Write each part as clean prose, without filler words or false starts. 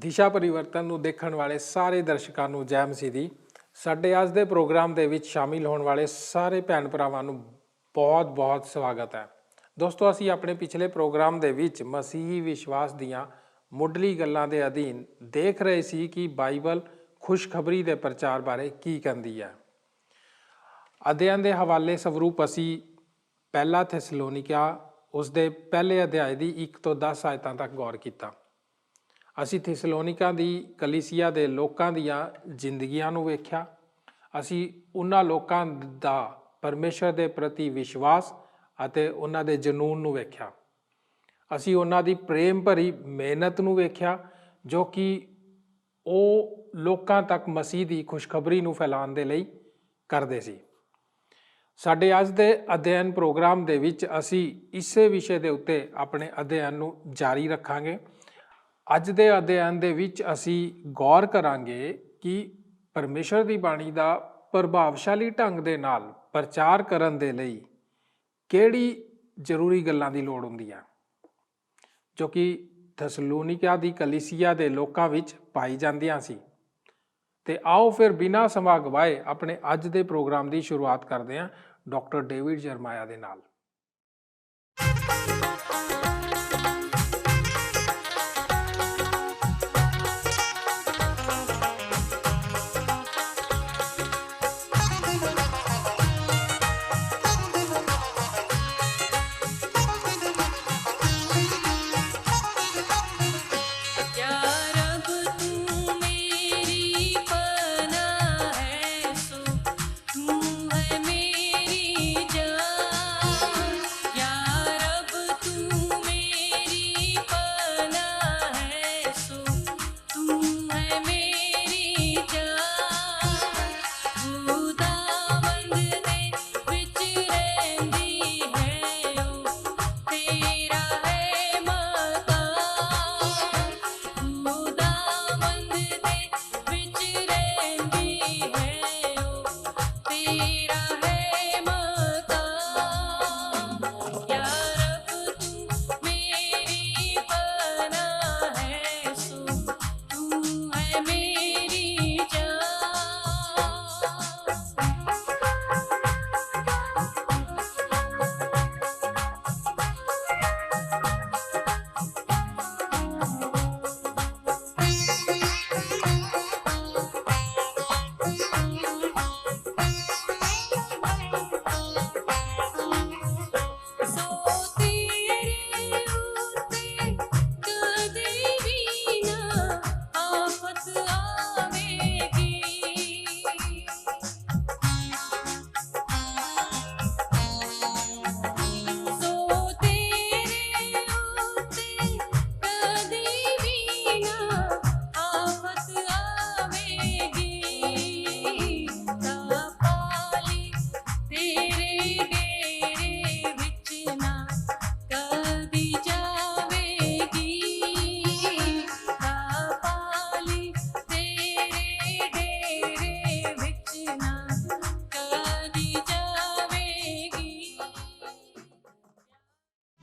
ਦਿਸ਼ਾ ਪਰਿਵਰਤਨ ਨੂੰ ਦੇਖਣ ਵਾਲੇ ਸਾਰੇ ਦਰਸ਼ਕਾਂ ਨੂੰ ਜੈ ਮਸੀਹ ਦੀ। ਸਾਡੇ ਅੱਜ ਦੇ ਪ੍ਰੋਗਰਾਮ ਦੇ ਵਿੱਚ ਸ਼ਾਮਿਲ ਹੋਣ ਵਾਲੇ ਸਾਰੇ ਭੈਣ ਭਰਾਵਾਂ ਨੂੰ ਬਹੁਤ-ਬਹੁਤ ਸਵਾਗਤ ਹੈ। ਦੋਸਤੋ, ਅਸੀਂ ਆਪਣੇ ਪਿਛਲੇ ਪ੍ਰੋਗਰਾਮ ਦੇ ਵਿੱਚ ਮਸੀਹੀ ਵਿਸ਼ਵਾਸ ਦੀਆਂ ਮੁੱਢਲੀ ਗੱਲਾਂ ਦੇ ਅਧੀਨ ਦੇਖ ਰਹੇ ਸੀ ਕਿ ਬਾਈਬਲ ਖੁਸ਼ਖਬਰੀ ਦੇ ਪ੍ਰਚਾਰ ਬਾਰੇ ਕੀ ਕਹਿੰਦੀ ਹੈ। ਅਧਿਐਨ ਦੇ ਹਵਾਲੇ ਸਵਰੂਪ ਅਸੀਂ ਪਹਿਲਾ ਥੈਸਲੋਨੀਕਾ ਉਸ ਦੇ ਪਹਿਲੇ ਅਧਿਆਇ ਦੀ 1 ਤੋਂ 10 ਆਇਤਾਂ ਤੱਕ ਗੌਰ ਕੀਤਾ। ਅਸੀਂ ਥੈਸਲੋਨੀਕਾ ਦੀ ਕਲੀਸਿਆ ਦੇ ਲੋਕਾਂ ਦੀਆਂ ਜ਼ਿੰਦਗੀਆਂ ਨੂੰ ਵੇਖਿਆ। ਅਸੀਂ ਉਹਨਾਂ ਲੋਕਾਂ ਦਾ ਪਰਮੇਸ਼ਰ ਦੇ ਪ੍ਰਤੀ ਵਿਸ਼ਵਾਸ ਅਤੇ ਉਹਨਾਂ ਦੇ ਜਨੂੰਨ ਨੂੰ ਵੇਖਿਆ। ਅਸੀਂ ਉਹਨਾਂ ਦੀ ਪ੍ਰੇਮ ਭਰੀ ਮਿਹਨਤ ਨੂੰ ਵੇਖਿਆ ਜੋ ਕਿ ਉਹ ਲੋਕਾਂ ਤੱਕ ਮਸੀਹ ਦੀ ਖੁਸ਼ਖਬਰੀ ਨੂੰ ਫੈਲਾਉਣ ਦੇ ਲਈ ਕਰਦੇ ਸੀ। ਸਾਡੇ ਅੱਜ ਦੇ ਅਧਿਐਨ ਪ੍ਰੋਗਰਾਮ ਦੇ ਵਿੱਚ ਅਸੀਂ ਇਸੇ ਵਿਸ਼ੇ ਦੇ ਉੱਤੇ ਆਪਣੇ ਅਧਿਐਨ ਨੂੰ ਜਾਰੀ ਰੱਖਾਂਗੇ। ਅੱਜ ਦੇ ਅਧਿਐਨ ਦੇ ਵਿੱਚ ਅਸੀਂ ਗੌਰ ਕਰਾਂਗੇ ਕਿ ਪਰਮੇਸ਼ਰ ਦੀ ਬਾਣੀ ਦਾ ਪ੍ਰਭਾਵਸ਼ਾਲੀ ਢੰਗ ਦੇ ਨਾਲ ਪ੍ਰਚਾਰ ਕਰਨ ਦੇ ਲਈ ਕਿਹੜੀ ਜ਼ਰੂਰੀ ਗੱਲਾਂ ਦੀ ਲੋੜ ਹੁੰਦੀ ਹੈ ਜੋ ਕਿ ਥੈਸਲੋਨੀਕਾ ਦੀ ਕਲੀਸਿਆ ਦੇ ਲੋਕਾਂ ਵਿੱਚ ਪਾਈ ਜਾਂਦੀਆਂ ਸੀ। ਤੇ ਆਓ ਫਿਰ ਬਿਨਾਂ ਸਮਾਂ ਗਵਾਏ ਆਪਣੇ ਅੱਜ ਦੇ ਪ੍ਰੋਗਰਾਮ ਦੀ ਸ਼ੁਰੂਆਤ ਕਰਦੇ ਹਾਂ ਡਾਕਟਰ ਡੇਵਿਡ ਜਰਮਾਇਆ ਦੇ ਨਾਲ।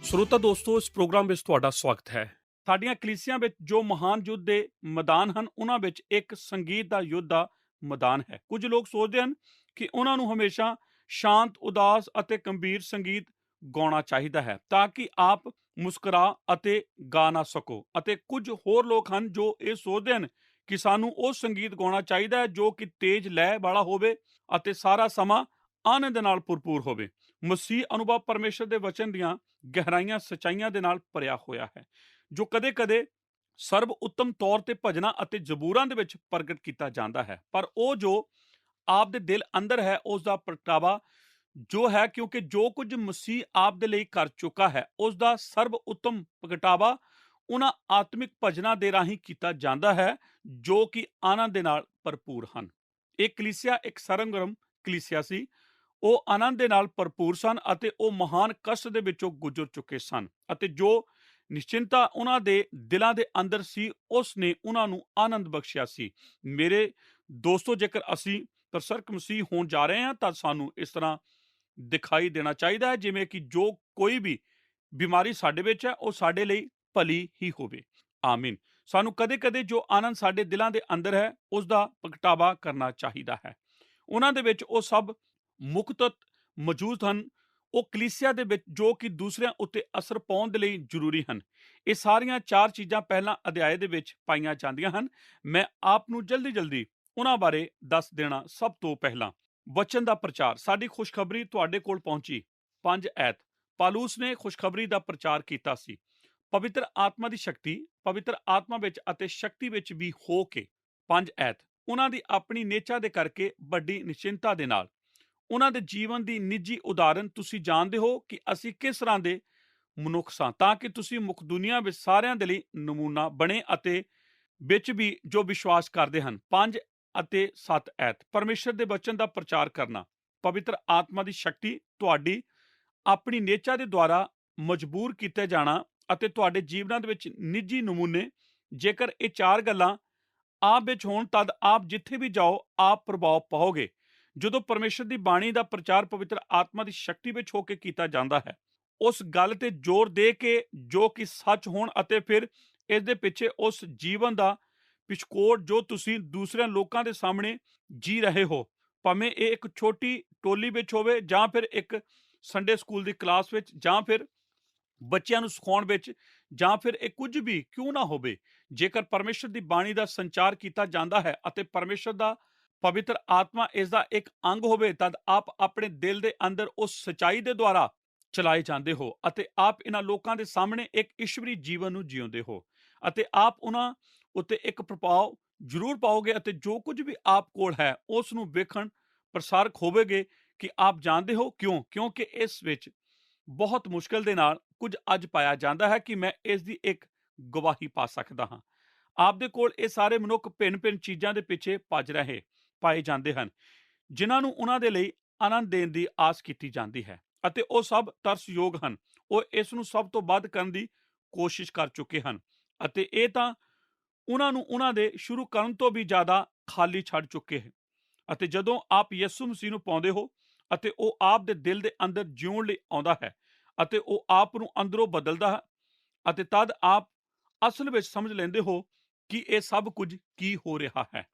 ਸਰੋਤਾ ਦੋਸਤੋ, ਇਸ ਪ੍ਰੋਗਰਾਮ ਵਿੱਚ ਤੁਹਾਡਾ ਸਵਾਗਤ ਹੈ। ਸਾਡੀਆਂ ਕਲੀਸਿਆਂ ਵਿੱਚ ਜੋ ਮਹਾਨ ਯੁੱਧ ਦੇ ਮੈਦਾਨ ਹਨ, ਉਹਨਾਂ ਵਿੱਚ ਇੱਕ ਸੰਗੀਤ ਦਾ ਯੁੱਧ ਦਾ ਮੈਦਾਨ ਹੈ। ਕੁਝ ਲੋਕ ਸੋਚਦੇ ਹਨ ਕਿ ਉਹਨਾਂ ਨੂੰ ਹਮੇਸ਼ਾ ਸ਼ਾਂਤ, ਉਦਾਸ ਅਤੇ ਗੰਭੀਰ ਸੰਗੀਤ ਗਾਉਣਾ ਚਾਹੀਦਾ ਹੈ ਤਾਂ ਕਿ ਆਪ ਮੁਸਕਰਾ ਅਤੇ ਗਾ ਨਾ ਸਕੋ, ਅਤੇ ਕੁਝ ਹੋਰ ਲੋਕ ਹਨ ਜੋ ਇਹ ਸੋਚਦੇ ਹਨ ਕਿ ਸਾਨੂੰ ਉਹ ਸੰਗੀਤ ਗਾਉਣਾ ਚਾਹੀਦਾ ਹੈ ਜੋ ਕਿ ਤੇਜ਼ ਲੈਅ ਵਾਲਾ ਹੋਵੇ ਅਤੇ ਸਾਰਾ ਸਮਾਂ ਆਨੰਦ ਨਾਲ ਭਰਪੂਰ ਹੋਵੇ। ਮਸੀਹ ਅਨੁਭਵ ਪਰਮੇਸ਼ਰ ਦੇ ਵਚਨ ਦੀਆਂ ਗਹਿਰਾਈਆਂ ਸੱਚਾਈਆਂ ਦੇ ਨਾਲ ਭਰਿਆ ਹੋਇਆ ਹੈ ਜੋ ਕਦੇ-ਕਦੇ ਸਰਬ ਉੱਤਮ ਤੌਰ ਤੇ ਭਜਨਾਂ ਅਤੇ ਜ਼ਬੂਰਾਂ ਦੇ ਵਿੱਚ ਪ੍ਰਗਟ ਕੀਤਾ ਜਾਂਦਾ ਹੈ, ਪਰ ਉਹ ਜੋ ਆਪ ਦੇ ਦਿਲ ਅੰਦਰ ਹੈ ਉਸ ਦਾ ਪ੍ਰਗਟਾਵਾ ਜੋ ਹੈ, ਕਿਉਂਕਿ ਜੋ ਕੁਝ ਮਸੀਹ ਆਪ ਦੇ ਲਈ ਕਰ ਚੁੱਕਾ ਹੈ ਉਸ ਦਾ ਸਰਬ ਉੱਤਮ ਪ੍ਰਗਟਾਵਾ ਉਹਨਾਂ ਆਤਮਿਕ ਭਜਨਾਂ ਦੇ ਰਾਹੀਂ ਕੀਤਾ ਜਾਂਦਾ ਹੈ ਜੋ ਕਿ ਆਨੰਦ ਦੇ ਨਾਲ ਭਰਪੂਰ ਹਨ। ਇਹ ਕਲੀਸਿਆ ਇੱਕ ਸਰਗਰਮ ਕਲੀਸਿਆ ਸੀ। ਉਹ ਆਨੰਦ ਦੇ ਨਾਲ ਭਰਪੂਰ ਸਨ ਅਤੇ ਉਹ ਮਹਾਨ ਕਸ਼ਟ ਦੇ ਵਿੱਚੋਂ ਗੁਜ਼ਰ ਚੁੱਕੇ ਸਨ, ਅਤੇ ਜੋ ਨਿਸ਼ਚਿੰਤਾ ਉਹਨਾਂ ਦੇ ਦਿਲਾਂ ਦੇ ਅੰਦਰ ਸੀ ਉਸ ਨੇ ਉਹਨਾਂ ਨੂੰ ਆਨੰਦ ਬਖਸ਼ਿਆ ਸੀ। ਮੇਰੇ ਦੋਸਤੋ, ਜੇਕਰ ਅਸੀਂ ਪ੍ਰਸਰਕ ਮਸੀਹ ਹੋਣ ਜਾ ਰਹੇ ਹਾਂ ਤਾਂ ਸਾਨੂੰ ਇਸ ਤਰ੍ਹਾਂ ਦਿਖਾਈ ਦੇਣਾ ਚਾਹੀਦਾ ਹੈ ਜਿਵੇਂ ਕਿ ਜੋ ਕੋਈ ਵੀ ਬਿਮਾਰੀ ਸਾਡੇ ਵਿੱਚ ਹੈ ਉਹ ਸਾਡੇ ਲਈ ਭਲੀ ਹੀ ਹੋਵੇ। ਆਮੀਨ। ਸਾਨੂੰ ਕਦੇ-ਕਦੇ ਜੋ ਆਨੰਦ ਸਾਡੇ ਦਿਲਾਂ ਦੇ ਅੰਦਰ ਹੈ ਉਸ ਦਾ ਪ੍ਰਗਟਾਵਾ ਕਰਨਾ ਚਾਹੀਦਾ ਹੈ। ਉਹਨਾਂ ਦੇ ਵਿੱਚ ਉਹ ਸਭ ਮੁਕਤ ਮੌਜੂਦ ਹਨ, ਉਹ ਕਲੀਸਿਆ ਦੇ ਵਿੱਚ ਜੋ ਕਿ ਦੂਸਰਿਆਂ ਉੱਤੇ ਅਸਰ ਪਾਉਣ ਦੇ ਲਈ ਜ਼ਰੂਰੀ ਹਨ। ਇਹ ਸਾਰੀਆਂ 4 ਚੀਜ਼ਾਂ ਪਹਿਲਾਂ ਅਧਿਆਏ ਦੇ ਵਿੱਚ ਪਾਈਆਂ ਜਾਂਦੀਆਂ ਹਨ। ਮੈਂ ਆਪ ਨੂੰ ਜਲਦੀ ਉਹਨਾਂ ਬਾਰੇ ਦੱਸ ਦੇਣਾ। ਸਭ ਤੋਂ ਪਹਿਲਾਂ ਵਚਨ ਦਾ ਪ੍ਰਚਾਰ। ਸਾਡੀ ਖੁਸ਼ਖਬਰੀ ਤੁਹਾਡੇ ਕੋਲ ਪਹੁੰਚੀ। 5 ਐਤ ਪਾਲੂਸ ਨੇ ਖੁਸ਼ਖਬਰੀ ਦਾ ਪ੍ਰਚਾਰ ਕੀਤਾ ਸੀ। ਪਵਿੱਤਰ ਆਤਮਾ ਦੀ ਸ਼ਕਤੀ, ਪਵਿੱਤਰ ਆਤਮਾ ਵਿੱਚ ਅਤੇ ਸ਼ਕਤੀ ਵਿੱਚ ਵੀ ਹੋ ਕੇ। 5 ਐਤ ਉਹਨਾਂ ਦੀ ਆਪਣੀ ਨੇਚਾ ਦੇ ਕਰਕੇ ਵੱਡੀ ਨਿਸ਼ਚਿੰਤਾ ਦੇ ਨਾਲ ਉਹਨਾਂ ਦੇ ਜੀਵਨ ਦੀ ਨਿੱਜੀ ਉਦਾਹਰਨ ਤੁਸੀਂ ਜਾਣਦੇ ਹੋ ਕਿ ਅਸੀਂ ਕਿਸ ਤਰ੍ਹਾਂ ਦੇ ਮਨੁੱਖ ਸਾਂ, ਤਾਂ ਕਿ ਤੁਸੀਂ ਮੁੱਖ ਦੁਨੀਆ ਵਿੱਚ ਸਾਰਿਆਂ ਦੇ ਲਈ ਨਮੂਨਾ ਬਣੇ ਅਤੇ ਵਿੱਚ ਵੀ ਜੋ ਵਿਸ਼ਵਾਸ ਕਰਦੇ ਹਨ। 5 ਅਤੇ 7 ਐਤ ਪਰਮੇਸ਼ਰ ਦੇ ਵਚਨ ਦਾ ਪ੍ਰਚਾਰ ਕਰਨਾ। ਪਵਿੱਤਰ ਆਤਮਾ ਦੀ ਸ਼ਕਤੀ, ਤੁਹਾਡੀ ਆਪਣੀ ਨੇਚਾ ਦੇ ਦੁਆਰਾ ਮਜਬੂਰ ਕੀਤੇ ਜਾਣਾ ਅਤੇ ਤੁਹਾਡੇ ਜੀਵਨਾਂ ਦੇ ਵਿੱਚ ਨਿੱਜੀ ਨਮੂਨੇ। ਜੇਕਰ ਇਹ 4 ਗੱਲਾਂ ਆਪ ਵਿੱਚ ਹੋਣ ਤਦ ਆਪ ਜਿੱਥੇ ਵੀ ਜਾਓ ਆਪ ਪ੍ਰਭਾਵ ਪਾਓਗੇ। ਜਦੋਂ ਪਰਮੇਸ਼ਰ ਦੀ ਬਾਣੀ ਦਾ ਪ੍ਰਚਾਰ ਪਵਿੱਤਰ ਆਤਮਾ ਦੀ ਸ਼ਕਤੀ ਵਿੱਚ ਹੋ ਕੇ ਕੀਤਾ ਜਾਂਦਾ ਹੈ, ਉਸ ਗੱਲ ਤੇ ਜ਼ੋਰ ਦੇ ਕੇ ਜੋ ਕਿ ਸੱਚ ਹੋਣ, ਅਤੇ ਫਿਰ ਇਸ ਦੇ ਪਿੱਛੇ ਉਸ ਜੀਵਨ ਦਾ ਪਿਛਕੋੜ ਜੋ ਤੁਸੀਂ ਦੂਸਰਿਆਂ ਲੋਕਾਂ ਦੇ ਸਾਹਮਣੇ ਜੀ ਰਹੇ ਹੋ, ਭਾਵੇਂ ਇਹ ਇੱਕ ਛੋਟੀ ਟੋਲੀ ਵਿੱਚ ਹੋਵੇ ਜਾਂ ਫਿਰ ਇੱਕ ਸੰਡੇ ਸਕੂਲ ਦੀ ਕਲਾਸ ਵਿੱਚ ਜਾਂ ਫਿਰ ਬੱਚਿਆਂ ਨੂੰ ਸਿਖਾਉਣ ਵਿੱਚ ਜਾਂ ਫਿਰ ਇਹ ਕੁਝ ਵੀ ਕਿਉਂ ਨਾ ਹੋਵੇ। ਜੇਕਰ ਪਰਮੇਸ਼ਰ ਦੀ ਬਾਣੀ ਦਾ ਸੰਚਾਰ ਕੀਤਾ ਜਾਂਦਾ ਹੈ ਅਤੇ ਪਰਮੇਸ਼ਰ ਦਾ ਪਵਿੱਤਰ ਆਤਮਾ ਇਸ ਦਾ ਇੱਕ ਅੰਗ ਹੋਵੇ, ਤਦ ਆਪ ਆਪਣੇ ਦਿਲ ਦੇ ਅੰਦਰ ਉਸ ਸਚਾਈ ਦੇ ਦੁਆਰਾ ਚਲਾਏ ਜਾਂਦੇ ਹੋ ਅਤੇ ਆਪ ਇਹਨਾਂ ਲੋਕਾਂ ਦੇ ਸਾਹਮਣੇ ਇੱਕ ਈਸ਼ਵਰੀ ਜੀਵਨ ਨੂੰ ਜਿਉਂਦੇ ਹੋ ਅਤੇ ਆਪ ਉਹਨਾਂ ਉੱਤੇ ਇੱਕ ਪ੍ਰਭਾਵ ਜ਼ਰੂਰ ਪਾਓਗੇ ਅਤੇ ਜੋ ਕੁਝ ਵੀ ਆਪ ਕੋਲ ਹੈ ਉਸ ਨੂੰ ਵੇਖਣ ਪ੍ਰਸਾਰਕ ਹੋਵੇਗੇ ਕਿ ਆਪ ਜਾਣਦੇ ਹੋ ਕਿਉਂ। ਕਿਉਂਕਿ ਇਸ ਵਿੱਚ ਬਹੁਤ ਮੁਸ਼ਕਲ ਦੇ ਨਾਲ ਕੁਝ ਅੱਜ ਪਾਇਆ ਜਾਂਦਾ ਹੈ ਕਿ ਮੈਂ ਇਸ ਦੀ ਇੱਕ ਗਵਾਹੀ ਪਾ ਸਕਦਾ ਹਾਂ। ਆਪ ਦੇ ਕੋਲ ਇਹ ਸਾਰੇ ਮਨੁੱਖ ਭਿੰਨ ਚੀਜ਼ਾਂ ਦੇ ਪਿੱਛੇ ਭੱਜ ਰਹੇ ਪਾਏ ਜਾਂਦੇ ਹਨ, ਜਿਨ੍ਹਾਂ ਨੂੰ ਉਹਨਾਂ ਦੇ ਲਈ ਆਨੰਦ ਦੇਣ ਦੀ ਆਸ ਕੀਤੀ ਜਾਂਦੀ ਹੈ ਅਤੇ ਉਹ ਸਭ ਤਰਸਯੋਗ ਹਨ। ਉਹ ਇਸ ਨੂੰ ਸਭ ਤੋਂ ਵੱਧ ਕਰਨ ਦੀ ਕੋਸ਼ਿਸ਼ ਕਰ ਚੁੱਕੇ ਹਨ ਅਤੇ ਇਹ ਤਾਂ ਉਹਨਾਂ ਨੂੰ ਉਹਨਾਂ ਦੇ ਸ਼ੁਰੂ ਕਰਨ ਤੋਂ ਵੀ ਜ਼ਿਆਦਾ ਖਾਲੀ ਛੱਡ ਚੁੱਕੇ ਹਨ। ਅਤੇ ਜਦੋਂ ਆਪ ਯਿਸੂ ਮਸੀਹ ਨੂੰ ਪਾਉਂਦੇ ਹੋ ਅਤੇ ਉਹ ਆਪ ਦੇ ਦਿਲ ਦੇ ਅੰਦਰ ਜਿਉਣ ਲਈ ਆਉਂਦਾ ਹੈ ਅਤੇ ਉਹ ਆਪ ਨੂੰ ਅੰਦਰੋਂ ਬਦਲਦਾ ਹੈ ਅਤੇ ਤਦ ਆਪ ਅਸਲ ਵਿੱਚ ਸਮਝ ਲੈਂਦੇ ਹੋ ਕਿ ਇਹ ਸਭ ਕੁਝ ਕੀ ਹੋ ਰਿਹਾ ਹੈ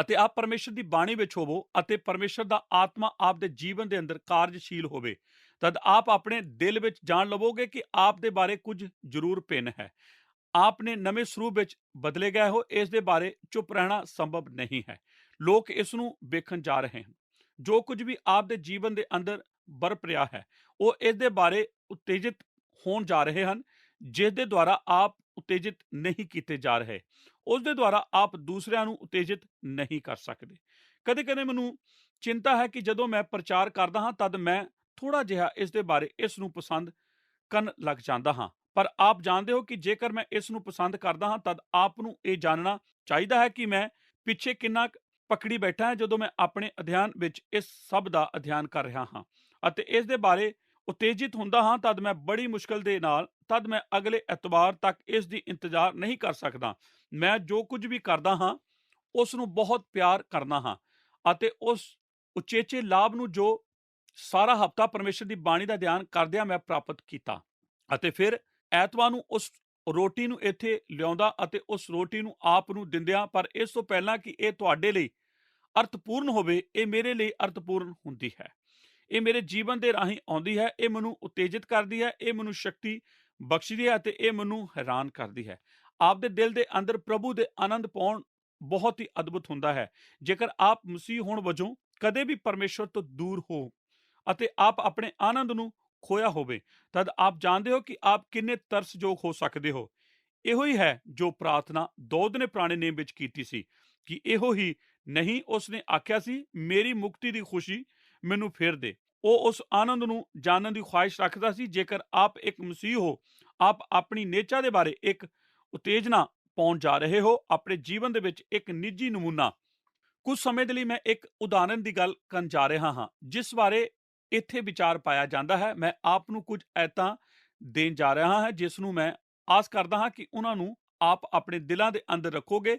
ਅਤੇ ਆਪ ਪਰਮੇਸ਼ਰ ਦੀ ਬਾਣੀ ਵਿੱਚ ਹੋਵੋ ਅਤੇ ਪਰਮੇਸ਼ਰ ਦਾ ਆਤਮਾ ਆਪ ਦੇ ਜੀਵਨ ਦੇ ਅੰਦਰ ਕਾਰਜਸ਼ੀਲ ਹੋਵੇ, ਤਦ ਆਪ ਆਪਣੇ ਦਿਲ ਵਿੱਚ ਜਾਣ ਲਵੋਗੇ ਕਿ ਆਪ ਦੇ ਬਾਰੇ ਕੁਝ ਜ਼ਰੂਰ ਭਿੰਨ ਹੈ। ਆਪ ਨੇ ਨਵੇਂ ਸਰੂਪ ਵਿੱਚ ਬਦਲੇ ਗਏ ਹੋ। ਇਸ ਦੇ ਬਾਰੇ ਚੁੱਪ ਰਹਿਣਾ ਸੰਭਵ ਨਹੀਂ ਹੈ। ਲੋਕ ਇਸ ਨੂੰ ਵੇਖਣ ਜਾ ਰਹੇ ਹਨ। ਜੋ ਕੁਝ ਵੀ ਆਪ ਦੇ ਜੀਵਨ ਦੇ ਅੰਦਰ ਵਰਪ ਰਿਹਾ ਹੈ ਉਹ ਇਸ ਦੇ ਬਾਰੇ ਉਤੇਜਿਤ ਹੋਣ ਜਾ ਰਹੇ ਹਨ, ਜਿਸ ਦੇ ਦੁਆਰਾ ਆਪ ਉਤੇਜਿਤ ਨਹੀਂ ਕੀਤੇ ਜਾ ਰਹੇ। ਉਸ ਦੇ ਦੁਆਰਾ ਆਪ ਦੂਸਰਿਆਂ ਨੂੰ ਉਤੇਜਿਤ ਨਹੀਂ ਕਰ ਸਕਦੇ। ਕਦੇ ਮੈਨੂੰ ਚਿੰਤਾ ਹੈ ਕਿ ਜਦੋਂ ਮੈਂ ਪ੍ਰਚਾਰ ਕਰਦਾ ਹਾਂ ਤਦ ਮੈਂ ਥੋੜਾ ਜਿਹਾ ਇਸ ਦੇ ਬਾਰੇ ਇਸ ਨੂੰ ਪਸੰਦ ਕਰਨ ਲੱਗ ਜਾਂਦਾ ਹਾਂ, ਪਰ ਆਪ ਜਾਣਦੇ ਹੋ ਕਿ ਜੇਕਰ ਮੈਂ ਇਸ ਨੂੰ ਪਸੰਦ ਕਰਦਾ ਹਾਂ ਤਦ ਆਪ ਨੂੰ ਇਹ ਜਾਣਨਾ ਚਾਹੀਦਾ ਹੈ ਕਿ ਮੈਂ ਪਿੱਛੇ ਕਿੰਨਾ ਪਕੜੀ ਬੈਠਾ ਹਾਂ ਜਦੋਂ ਮੈਂ ਆਪਣੇ ਅਧਿਐਨ ਵਿੱਚ ਇਸ ਸਭ ਦਾ ਅਧਿਐਨ ਕਰ ਰਿਹਾ ਹਾਂ ਅਤੇ ਇਸ ਦੇ ਬਾਰੇ ਉਤੇਜਿਤ ਹੁੰਦਾ ਹਾਂ। ਤਦ ਮੈਂ ਬੜੀ ਮੁਸ਼ਕਲ ਦੇ ਨਾਲ ਤਦ ਮੈਂ ਅਗਲੇ ਐਤਵਾਰ ਤੱਕ ਇਸ ਦੀ ਇੰਤਜ਼ਾਰ ਨਹੀਂ ਕਰ ਸਕਦਾ। ਮੈਂ ਜੋ ਕੁਝ ਵੀ ਕਰਦਾ ਹਾਂ ਉਸ ਨੂੰ ਬਹੁਤ ਪਿਆਰ ਕਰਨਾ ਹਾਂ ਅਤੇ ਉਸ ਉਚੇਚੇ ਲਾਭ ਨੂੰ ਜੋ ਸਾਰਾ ਹਫ਼ਤਾ ਪਰਮੇਸ਼ਰ ਦੀ ਬਾਣੀ ਦਾ ਅਧਿਐਨ ਕਰਦਿਆਂ ਮੈਂ ਪ੍ਰਾਪਤ ਕੀਤਾ ਅਤੇ ਫਿਰ ਐਤਵਾਰ ਨੂੰ ਉਸ ਰੋਟੀ ਨੂੰ ਇੱਥੇ ਲਿਆਉਂਦਾ ਅਤੇ ਉਸ ਰੋਟੀ ਨੂੰ ਆਪ ਨੂੰ ਦਿੰਦਿਆਂ। ਪਰ ਇਸ ਤੋਂ ਪਹਿਲਾਂ ਕਿ ਇਹ ਤੁਹਾਡੇ ਲਈ ਅਰਥਪੂਰਨ ਹੋਵੇ, ਇਹ ਮੇਰੇ ਲਈ ਅਰਥਪੂਰਨ ਹੁੰਦੀ ਹੈ। ਇਹ ਮੇਰੇ ਜੀਵਨ ਦੇ ਰਾਹੀਂ ਆਉਂਦੀ ਹੈ। ਇਹ ਮੈਨੂੰ ਉਤੇਜਿਤ ਕਰਦੀ ਹੈ, ਇਹ ਮੈਨੂੰ ਸ਼ਕਤੀ ਬਖਸ਼ਦੀ ਹੈ ਅਤੇ ਇਹ ਮੈਨੂੰ ਹੈਰਾਨ ਕਰਦੀ ਹੈ। ਆਪ ਦੇ ਦਿਲ ਦੇ ਅੰਦਰ ਪ੍ਰਭੂ ਦੇ ਆਨੰਦ ਪਾਉਣ ਬਹੁਤ ਹੀ ਅਦਭੁਤ ਹੁੰਦਾ ਹੈ। ਜੇਕਰ ਆਪ ਮਸੀਹ ਹੋਣ ਵਜੋਂ ਕਦੇ ਵੀ ਪਰਮੇਸ਼ਵਰ ਤੋਂ ਦੂਰ ਹੋ ਅਤੇ ਆਪ ਆਪਣੇ ਆਨੰਦ ਨੂੰ ਖੋਇਆ ਹੋਵੇ, ਤਦ ਆਪ ਜਾਣਦੇ ਹੋ ਕਿ ਆਪ ਕਿੰਨੇ ਤਰਸਯੋਗ ਹੋ ਸਕਦੇ ਹੋ। ਇਹੋ ਹੀ ਹੈ ਜੋ ਪ੍ਰਾਰਥਨਾ ਦਾਊਦ ਨੇ ਪੁਰਾਣੇ ਨੇਮ ਵਿੱਚ ਕੀਤੀ ਸੀ ਕਿ ਇਹੋ ਹੀ ਨਹੀਂ, ਉਸਨੇ ਆਖਿਆ ਸੀ ਮੇਰੀ ਮੁਕਤੀ ਦੀ ਖੁਸ਼ੀ ਮੈਨੂੰ ਫਿਰ ਦੇ। ਉਹ ਉਸ ਆਨੰਦ ਨੂੰ ਜਾਣਨ ਦੀ ਖੁਆਇਸ਼ ਰੱਖਦਾ ਸੀ। ਜੇਕਰ ਆਪ ਇੱਕ ਮਸੀਹ ਹੋ, ਆਪ ਆਪਣੀ ਨੇਚਾ ਦੇ ਬਾਰੇ ਇੱਕ ਉਤੇਜਨਾ ਪਾਉਣ ਜਾ ਰਹੇ ਹੋ, ਆਪਣੇ ਜੀਵਨ ਦੇ ਵਿੱਚ ਇੱਕ ਨਿੱਜੀ ਨਮੂਨਾ। ਕੁਝ ਸਮੇਂ ਦੇ ਲਈ ਮੈਂ ਇੱਕ ਉਦਾਹਰਨ ਦੀ ਗੱਲ ਕਰਨ ਜਾ ਰਿਹਾ ਹਾਂ ਜਿਸ ਬਾਰੇ ਇੱਥੇ ਵਿਚਾਰ ਪਾਇਆ ਜਾਂਦਾ ਹੈ। ਮੈਂ ਆਪ ਨੂੰ ਕੁਝ ਐਤਾਂ ਦੇਣ ਜਾ ਰਿਹਾ ਹਾਂ ਜਿਸ ਨੂੰ ਮੈਂ ਆਸ ਕਰਦਾ ਹਾਂ ਕਿ ਉਹਨਾਂ ਨੂੰ ਆਪ ਆਪਣੇ ਦਿਲਾਂ ਦੇ ਅੰਦਰ ਰੱਖੋਗੇ,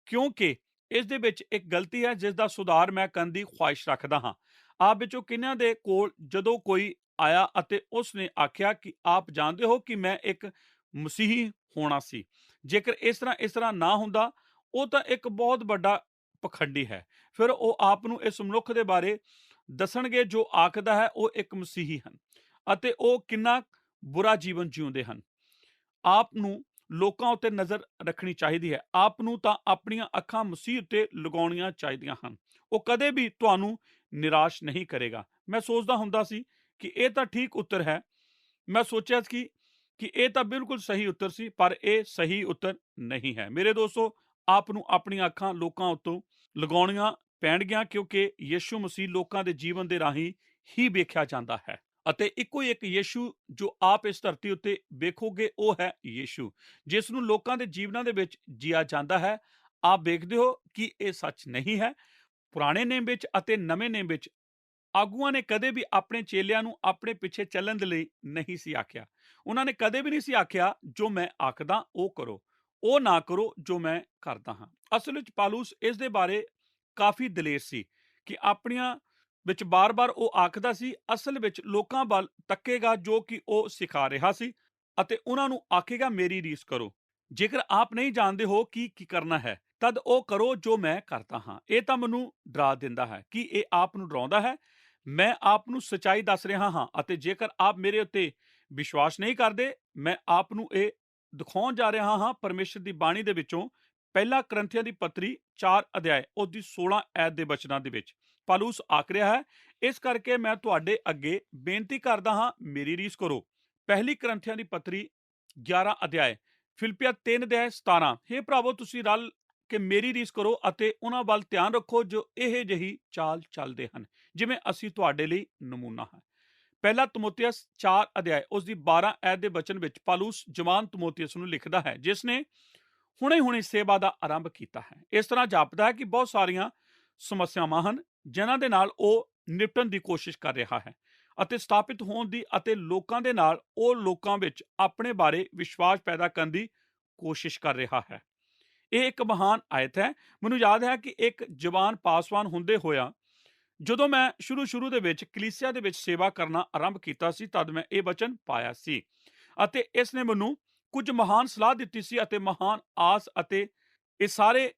ਕਿਉਂਕਿ ਇਸ ਦੇ ਵਿੱਚ ਇੱਕ ਗਲਤੀ ਹੈ ਜਿਸ ਦਾ ਸੁਧਾਰ ਮੈਂ ਕਰਨ ਦੀ ਖੁਆਇਸ਼ ਰੱਖਦਾ ਹਾਂ। ਆਪ ਵਿੱਚੋਂ ਕਿੰਨਿਆਂ ਦੇ ਕੋਲ ਜਦੋਂ ਕੋਈ ਆਇਆ ਅਤੇ ਉਸ ਨੇ ਆਖਿਆ ਕਿ ਆਪ ਜਾਣਦੇ ਹੋ ਕਿ ਮੈਂ ਇੱਕ ਮਸੀਹੀ ਹੋਣਾ ਸੀ। ਜੇਕਰ ਇਸ ਤਰ੍ਹਾਂ ਨਾ ਹੁੰਦਾ, ਉਹ ਤਾਂ ਇੱਕ ਬਹੁਤ ਵੱਡਾ ਪਖੰਡੀ ਹੈ। ਫਿਰ ਉਹ ਆਪ ਨੂੰ ਇਸ ਮਨੁੱਖ ਦੇ ਬਾਰੇ ਦੱਸਣਗੇ ਜੋ ਆਖਦਾ ਹੈ ਉਹ ਇੱਕ ਮਸੀਹੀ ਹਨ, ਅਤੇ ਉਹ ਕਿੰਨਾ ਬੁਰਾ ਜੀਵਨ ਜਿਉਂਦੇ ਹਨ। ਆਪ ਨੂੰ ਲੋਕਾਂ ਉੱਤੇ ਨਜ਼ਰ ਰੱਖਣੀ ਚਾਹੀਦੀ ਹੈ। ਆਪ ਨੂੰ ਤਾਂ ਆਪਣੀਆਂ ਅੱਖਾਂ ਮਸੀਹ ਉੱਤੇ ਲਗਾਉਣੀਆਂ ਚਾਹੀਦੀਆਂ ਹਨ। ਉਹ ਕਦੇ ਵੀ ਤੁਹਾਨੂੰ ਨਿਰਾਸ਼ ਨਹੀਂ ਕਰੇਗਾ। ਮੈਂ ਸੋਚਦਾ ਹੁੰਦਾ ਸੀ ਕਿ ਇਹ ਤਾਂ ਠੀਕ ਉੱਤਰ ਹੈ। ਮੈਂ ਸੋਚਿਆ ਸੀ ਕਿ ਇਹ ਤਾਂ ਬਿਲਕੁਲ ਸਹੀ ਉੱਤਰ ਸੀ, ਪਰ ਇਹ ਸਹੀ ਉੱਤਰ ਨਹੀਂ ਹੈ। ਮੇਰੇ ਦੋਸਤੋ, ਆਪ ਨੂੰ ਆਪਣੀਆਂ ਅੱਖਾਂ ਲੋਕਾਂ ਉੱਤੋਂ ਲਗਾਉਣੀਆਂ ਪੈਣਗੀਆਂ, ਕਿਉਂਕਿ ਯਿਸੂ ਮਸੀਹ ਲੋਕਾਂ ਦੇ ਜੀਵਨ ਦੇ ਰਾਹੀਂ ਹੀ ਵੇਖਿਆ ਜਾਂਦਾ ਹੈ, ਅਤੇ ਇੱਕੋ ਇੱਕ ਯਿਸੂ ਜੋ ਆਪ ਇਸ ਧਰਤੀ ਉੱਤੇ ਵੇਖੋਗੇ ਉਹ ਹੈ ਯਿਸੂ, ਜਿਸ ਨੂੰ ਲੋਕਾਂ ਦੇ ਜੀਵਨਾਂ ਦੇ ਵਿੱਚ ਜੀਆ ਜਾਂਦਾ ਹੈ। ਆਪ ਵੇਖਦੇ ਹੋ ਕਿ ਇਹ ਸੱਚ ਨਹੀਂ ਹੈ। ਪੁਰਾਣੇ ਨੇਮ ਵਿੱਚ ਅਤੇ ਨਵੇਂ ਨੇਮ ਵਿੱਚ ਆਗੂਆਂ ਨੇ ਕਦੇ ਵੀ ਆਪਣੇ ਚੇਲਿਆਂ ਨੂੰ ਆਪਣੇ ਪਿੱਛੇ ਚੱਲਣ ਦੇ ਲਈ ਨਹੀਂ ਸੀ ਆਖਿਆ। ਉਹਨਾਂ ਨੇ ਕਦੇ ਵੀ ਨਹੀਂ ਸੀ ਆਖਿਆ ਜੋ ਮੈਂ ਆਖਦਾ ਉਹ ਕਰੋ, ਉਹ ਨਾ ਕਰੋ ਜੋ ਮੈਂ ਕਰਦਾ ਹਾਂ। ਅਸਲ ਵਿੱਚ ਪਾਲੂਸ ਇਸ ਦੇ ਬਾਰੇ ਕਾਫੀ ਦਲੇਰ ਸੀ ਕਿ ਆਪਣੀਆਂ ਵਿੱਚ ਬਾਰ-ਬਾਰ ਉਹ ਆਖਦਾ ਸੀ, ਅਸਲ ਵਿੱਚ ਲੋਕਾਂ ਵੱਲ ਤੱਕੇਗਾ ਜੋ ਕਿ ਉਹ ਸਿਖਾ ਰਿਹਾ ਸੀ, ਅਤੇ ਉਹਨਾਂ ਨੂੰ ਆਖੇਗਾ ਮੇਰੀ ਰੀਸ ਕਰੋ। ਜੇਕਰ ਆਪ ਨਹੀਂ ਜਾਣਦੇ ਹੋ ਕਿ ਕੀ ਕਰਨਾ ਹੈ, ਤਦ ਉਹ ਕਰੋ ਜੋ ਮੈਂ ਕਰਦਾ ਹਾਂ। ਇਹ ਤਾਂ ਮੈਨੂੰ ਡਰਾ ਦਿੰਦਾ ਹੈ ਕਿ ਇਹ ਆਪ ਨੂੰ ਡਰਾਉਂਦਾ ਹੈ। ਮੈਂ ਆਪ ਨੂੰ ਸੱਚਾਈ ਦੱਸ ਰਿਹਾ ਹਾਂ, ਅਤੇ ਜੇਕਰ ਆਪ ਮੇਰੇ ਉੱਤੇ ਵਿਸ਼ਵਾਸ ਨਹੀਂ ਕਰਦੇ, ਮੈਂ ਆਪ ਨੂੰ ਇਹ ਦਿਖਾਉਣ ਜਾ ਰਿਹਾ ਹਾਂ ਪਰਮੇਸ਼ਰ ਦੀ ਬਾਣੀ ਦੇ ਵਿੱਚੋਂ। ਪਹਿਲਾ ਕਰੰਥੀਆਂ ਦੀ ਪੱਤਰੀ 4 ਅਧਿਆਏ ਉਹਦੀ 16 ਐਤ ਦੇ ਬਚਨਾਂ ਦੇ ਵਿੱਚ ਪਾਲੂਸ ਆਖ ਰਿਹਾ ਹੈ, ਇਸ ਕਰਕੇ ਮੈਂ ਤੁਹਾਡੇ ਅੱਗੇ ਬੇਨਤੀ ਕਰਦਾ ਹਾਂ, ਮੇਰੀ ਰੀਸ ਕਰੋ। ਪਹਿਲੀ ਕਰੰਥੀਆਂ ਦੀ ਪੱਤਰੀ 11 ਅਧਿਆਏ ਫਿਲਿੱਪੀਆਂ 3 ਅਧਿਆਏ 17। ਹੇ ਭਰਾਵੋ, ਤੁਸੀਂ ਰਲ ਕੇ ਮੇਰੀ ਰੀਸ ਕਰੋ ਅਤੇ ਉਹਨਾਂ ਵੱਲ ਧਿਆਨ ਰੱਖੋ ਜੋ ਇਹ ਜਿਹੀ ਚਾਲ ਚੱਲਦੇ ਹਨ, ਜਿਵੇਂ ਅਸੀਂ ਤੁਹਾਡੇ ਲਈ ਨਮੂਨਾ ਹਾਂ। ਪਹਿਲਾ ਤਮੋਥੀਅਸ 4 ਅਧਿਆਏ ਉਸ ਦੀ 12 ਐਤ ਦੇ ਬਚਨ ਵਿੱਚ ਪਾਲੂਸ ਜਵਾਨ ਤਮੋਥੀਅਸ ਨੂੰ ਲਿਖਦਾ ਹੈ, ਜਿਸ ਨੇ ਹੁਣੇ ਸੇਵਾ ਦਾ ਆਰੰਭ ਕੀਤਾ ਹੈ। ਇਸ ਤਰ੍ਹਾਂ ਜਾਪਦਾ ਹੈ ਕਿ ਬਹੁਤ ਸਾਰੀਆਂ ਸਮੱਸਿਆਵਾਂ ਹਨ ਜਿਨ੍ਹਾਂ ਦੇ ਨਾਲ ਉਹ ਨਿਪਟਣ ਦੀ ਕੋਸ਼ਿਸ਼ ਕਰ ਰਿਹਾ ਹੈ, ਅਤੇ ਸਥਾਪਿਤ ਹੋਣ ਦੀ, ਅਤੇ ਲੋਕਾਂ ਦੇ ਨਾਲ ਉਹ ਲੋਕਾਂ ਵਿੱਚ ਆਪਣੇ ਬਾਰੇ ਵਿਸ਼ਵਾਸ ਪੈਦਾ ਕਰਨ ਦੀ ਕੋਸ਼ਿਸ਼ ਕਰ ਰਿਹਾ ਹੈ। ਇਹ ਇੱਕ ਮਹਾਨ ਆਇਤ ਹੈ। ਮੈਨੂੰ ਯਾਦ ਹੈ ਕਿ ਇੱਕ ਜਵਾਨ ਪਾਸਵਾਨ ਹੁੰਦੇ ਹੋਇਆ, ਜਦੋਂ ਮੈਂ ਸ਼ੁਰੂ ਦੇ ਵਿੱਚ ਕਲੀਸਿਆ ਦੇ ਵਿੱਚ ਸੇਵਾ ਕਰਨਾ ਆਰੰਭ ਕੀਤਾ ਸੀ, ਤਦ ਮੈਂ ਇਹ ਵਚਨ ਪਾਇਆ ਸੀ, ਅਤੇ ਇਸ ਨੇ ਮੈਨੂੰ ਕੁਝ ਮਹਾਨ ਸਲਾਹ ਦਿੱਤੀ ਸੀ ਅਤੇ ਮਹਾਨ ਆਸ। ਅਤੇ ਇਹ ਸਾਰੇ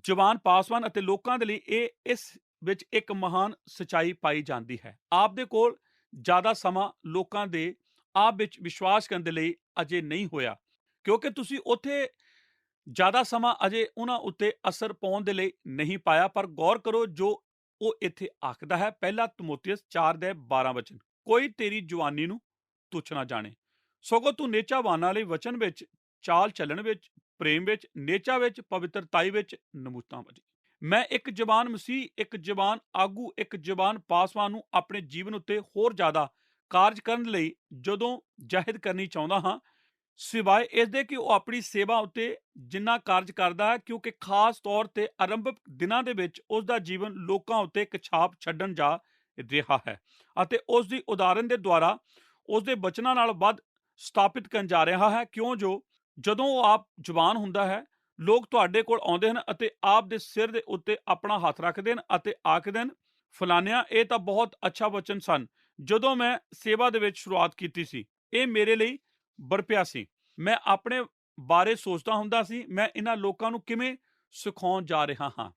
ਜਵਾਨ ਪਾਸਵਾਨ ਅਤੇ ਲੋਕਾਂ ਦੇ ਲਈ ਇਸ ਵਿੱਚ ਇੱਕ ਮਹਾਨ ਸਚਾਈ ਪਾਈ ਜਾਂਦੀ ਹੈ। ਆਪ ਦੇ ਕੋਲ ਜ਼ਿਆਦਾ ਸਮਾਂ ਲੋਕਾਂ ਦੇ ਆਪ ਵਿੱਚ ਵਿਸ਼ਵਾਸ ਕਰਨ ਦੇ ਲਈ ਅਜੇ ਨਹੀਂ ਹੋਇਆ, ਕਿਉਂਕਿ ਤੁਸੀਂ ਉੱਥੇ ਜ਼ਿਆਦਾ ਸਮਾਂ ਅਜੇ ਉਹਨਾਂ ਉੱਤੇ ਅਸਰ ਪਾਉਣ ਦੇ ਲਈ ਨਹੀਂ ਪਾਇਆ। ਪਰ ਗੌਰ ਕਰੋ ਜੋ ਉਹ ਇੱਥੇ ਆਖਦਾ ਹੈ, ਪਹਿਲਾ ਤਮੋਥੀਅਸ 4 ਦੇ 12 ਵਚਨ, ਕੋਈ ਤੇਰੀ ਜਵਾਨੀ ਨੂੰ ਤੁੱਛ ਨਾ ਜਾਣੇ, ਸਗੋਂ ਤੂੰ ਨੇਚਾਵਾਨਾਂ ਲਈ ਵਚਨ ਵਿੱਚ, ਚਾਲ ਚੱਲਣ ਵਿੱਚ, ਪ੍ਰੇਮ ਵਿੱਚ, ਨੇਚਾ ਵਿੱਚ, ਪਵਿੱਤਰਤਾਈ ਵਿੱਚ ਨਮੂਤਾ ਵਜੇ। ਮੈਂ ਇੱਕ ਜਵਾਨ ਮਸੀਹ, ਇੱਕ ਜਵਾਨ ਆਗੂ, ਇੱਕ ਜਵਾਨ ਪਾਸਵਾਨ ਨੂੰ ਆਪਣੇ ਜੀਵਨ ਉੱਤੇ ਹੋਰ ਜ਼ਿਆਦਾ ਕਾਰਜ ਕਰਨ ਲਈ ਜਦੋਂ ਜ਼ਾਹਿਦ ਕਰਨੀ ਚਾਹੁੰਦਾ ਹਾਂ, ਸਿਵਾਏ ਇਸਦੇ ਕਿ ਉਹ ਆਪਣੀ ਸੇਵਾ ਉੱਤੇ ਜਿੰਨਾ ਕਾਰਜ ਕਰਦਾ ਹੈ, ਕਿਉਂਕਿ ਖਾਸ ਤੌਰ ਤੇ ਆਰੰਭਕ ਦਿਨਾਂ ਦੇ ਵਿੱਚ ਉਸ ਦਾ ਜੀਵਨ ਲੋਕਾਂ ਉੱਤੇ ਇੱਕ ਛਾਪ ਛੱਡਣ ਜਾ ਰਿਹਾ ਹੈ, ਅਤੇ ਉਸ ਦੀ ਉਦਾਹਰਨ ਦੇ ਦੁਆਰਾ ਉਸ ਦੇ ਬਚਨਾਂ ਨਾਲ ਵੱਧ ਸਥਾਪਿਤ ਕਰਨ ਜਾ ਰਿਹਾ ਹੈ। ਕਿਉਂ ਜੋ ਜਦੋਂ ਉਹ ਆਪ ਜਵਾਨ ਹੁੰਦਾ ਹੈ, ਲੋਕ ਤੁਹਾਡੇ ਕੋਲ ਆਉਂਦੇ ਹਨ ਅਤੇ ਆਪ ਦੇ ਸਿਰ ਦੇ ਉੱਤੇ ਆਪਣਾ ਹੱਥ ਰੱਖਦੇ ਹਨ ਅਤੇ ਆਖਦੇ ਹਨ, ਫਲਾਨਿਆਂ, ਇਹ ਤਾਂ ਬਹੁਤ ਅੱਛਾ ਵਚਨ ਸਨ। ਜਦੋਂ ਮੈਂ ਸੇਵਾ ਦੇ ਵਿੱਚ ਸ਼ੁਰੂਆਤ ਕੀਤੀ ਸੀ, ਇਹ ਮੇਰੇ ਲਈ ਬਰਪਿਆ ਸੀ। ਮੈਂ ਆਪਣੇ ਬਾਰੇ ਸੋਚਦਾ ਹੁੰਦਾ ਸੀ, ਮੈਂ ਇਹਨਾਂ ਲੋਕਾਂ ਨੂੰ ਕਿਵੇਂ ਸਿਖਾਉਣ ਜਾ ਰਿਹਾ ਹਾਂ।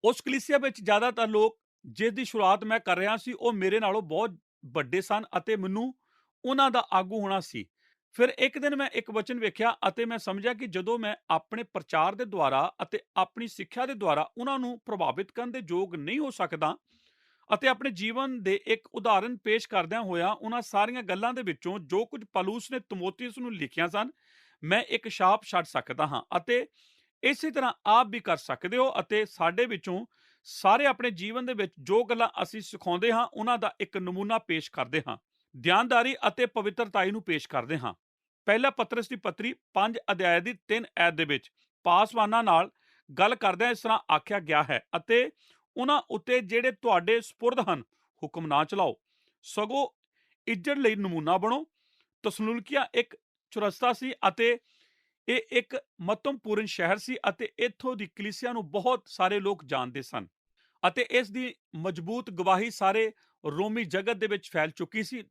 ਉਸ ਕਲੀਸਿਆ ਵਿੱਚ ਜ਼ਿਆਦਾਤਰ ਲੋਕ ਜਿਸ ਦੀ ਸ਼ੁਰੂਆਤ ਮੈਂ ਕਰ ਰਿਹਾ ਸੀ, ਉਹ ਮੇਰੇ ਨਾਲੋਂ ਬਹੁਤ ਵੱਡੇ ਸਨ ਅਤੇ ਮੈਨੂੰ ਉਹਨਾਂ ਦਾ ਆਗੂ ਹੋਣਾ ਸੀ। ਫਿਰ ਇੱਕ ਦਿਨ ਮੈਂ ਇੱਕ ਵਚਨ ਵੇਖਿਆ ਅਤੇ ਮੈਂ ਸਮਝਿਆ ਕਿ ਜਦੋਂ ਮੈਂ ਆਪਣੇ ਪ੍ਰਚਾਰ ਦੇ ਦੁਆਰਾ ਅਤੇ ਆਪਣੀ ਸਿੱਖਿਆ ਦੇ ਦੁਆਰਾ ਉਹਨਾਂ ਨੂੰ ਪ੍ਰਭਾਵਿਤ ਕਰਨ ਦੇ ਯੋਗ ਨਹੀਂ ਹੋ ਸਕਦਾ, ਅਤੇ ਆਪਣੇ ਜੀਵਨ ਦੇ ਇੱਕ ਉਦਾਹਰਨ ਪੇਸ਼ ਕਰਦਿਆਂ ਹੋਇਆ ਉਹਨਾਂ ਸਾਰੀਆਂ ਗੱਲਾਂ ਦੇ ਵਿੱਚੋਂ ਜੋ ਕੁਝ ਪੌਲੁਸ ਨੇ ਤਮੋਥੀਉਸ ਨੂੰ ਲਿਖੀਆਂ ਸਨ, ਮੈਂ ਇੱਕ ਛਾਪ ਛੱਡ ਸਕਦਾ ਹਾਂ, ਅਤੇ ਇਸੇ ਤਰ੍ਹਾਂ ਆਪ ਵੀ ਕਰ ਸਕਦੇ ਹੋ। ਅਤੇ ਸਾਡੇ ਵਿੱਚੋਂ ਸਾਰੇ ਆਪਣੇ ਜੀਵਨ ਦੇ ਵਿੱਚ ਜੋ ਗੱਲਾਂ ਅਸੀਂ ਸਿਖਾਉਂਦੇ ਹਾਂ, ਉਹਨਾਂ ਦਾ ਇੱਕ ਨਮੂਨਾ ਪੇਸ਼ ਕਰਦੇ ਹਾਂ, ਧਿਆਨਦਾਰੀ ਅਤੇ ਪਵਿੱਤਰਤਾਈ ਨੂੰ ਪੇਸ਼ ਕਰਦੇ ਹਾਂ। ਪਹਿਲਾ ਪਤਰਸ ਦੀ ਪੱਤਰੀ 5 ਅਧਿਆਇ ਦੀ 3 ਐਤ ਦੇ ਵਿੱਚ ਪਾਸਵਾਨਾਂ ਨਾਲ ਗੱਲ ਕਰਦਿਆਂ ਇਸ ਤਰ੍ਹਾਂ ਆਖਿਆ ਗਿਆ ਹੈ, ਅਤੇ ਉਹਨਾਂ ਉੱਤੇ ਜਿਹੜੇ ਤੁਹਾਡੇ ਸਪੁਰਦ ਹਨ, ਹੁਕਮ ਨਾ ਚਲਾਓ, ਸਗੋਂ ਇੱਜ਼ਤ ਲਈ ਨਮੂਨਾ ਬਣੋ। ਤਸਲੁਨਕਿਆ ਇੱਕ ਚੁਰਸਤਾ ਸੀ ਅਤੇ ਇਹ ਇੱਕ ਮਹੱਤਵਪੂਰਨ ਸ਼ਹਿਰ ਸੀ, ਅਤੇ ਇੱਥੋਂ ਦੀ ਕਲੀਸਿਆ ਨੂੰ ਬਹੁਤ ਸਾਰੇ ਲੋਕ ਜਾਣਦੇ ਸਨ, ਅਤੇ ਇਸ ਦੀ ਮਜ਼ਬੂਤ ਗਵਾਹੀ ਸਾਰੇ ਰੋਮੀ ਜਗਤ ਦੇ ਵਿੱਚ ਫੈਲ ਚੁੱਕੀ ਸੀ।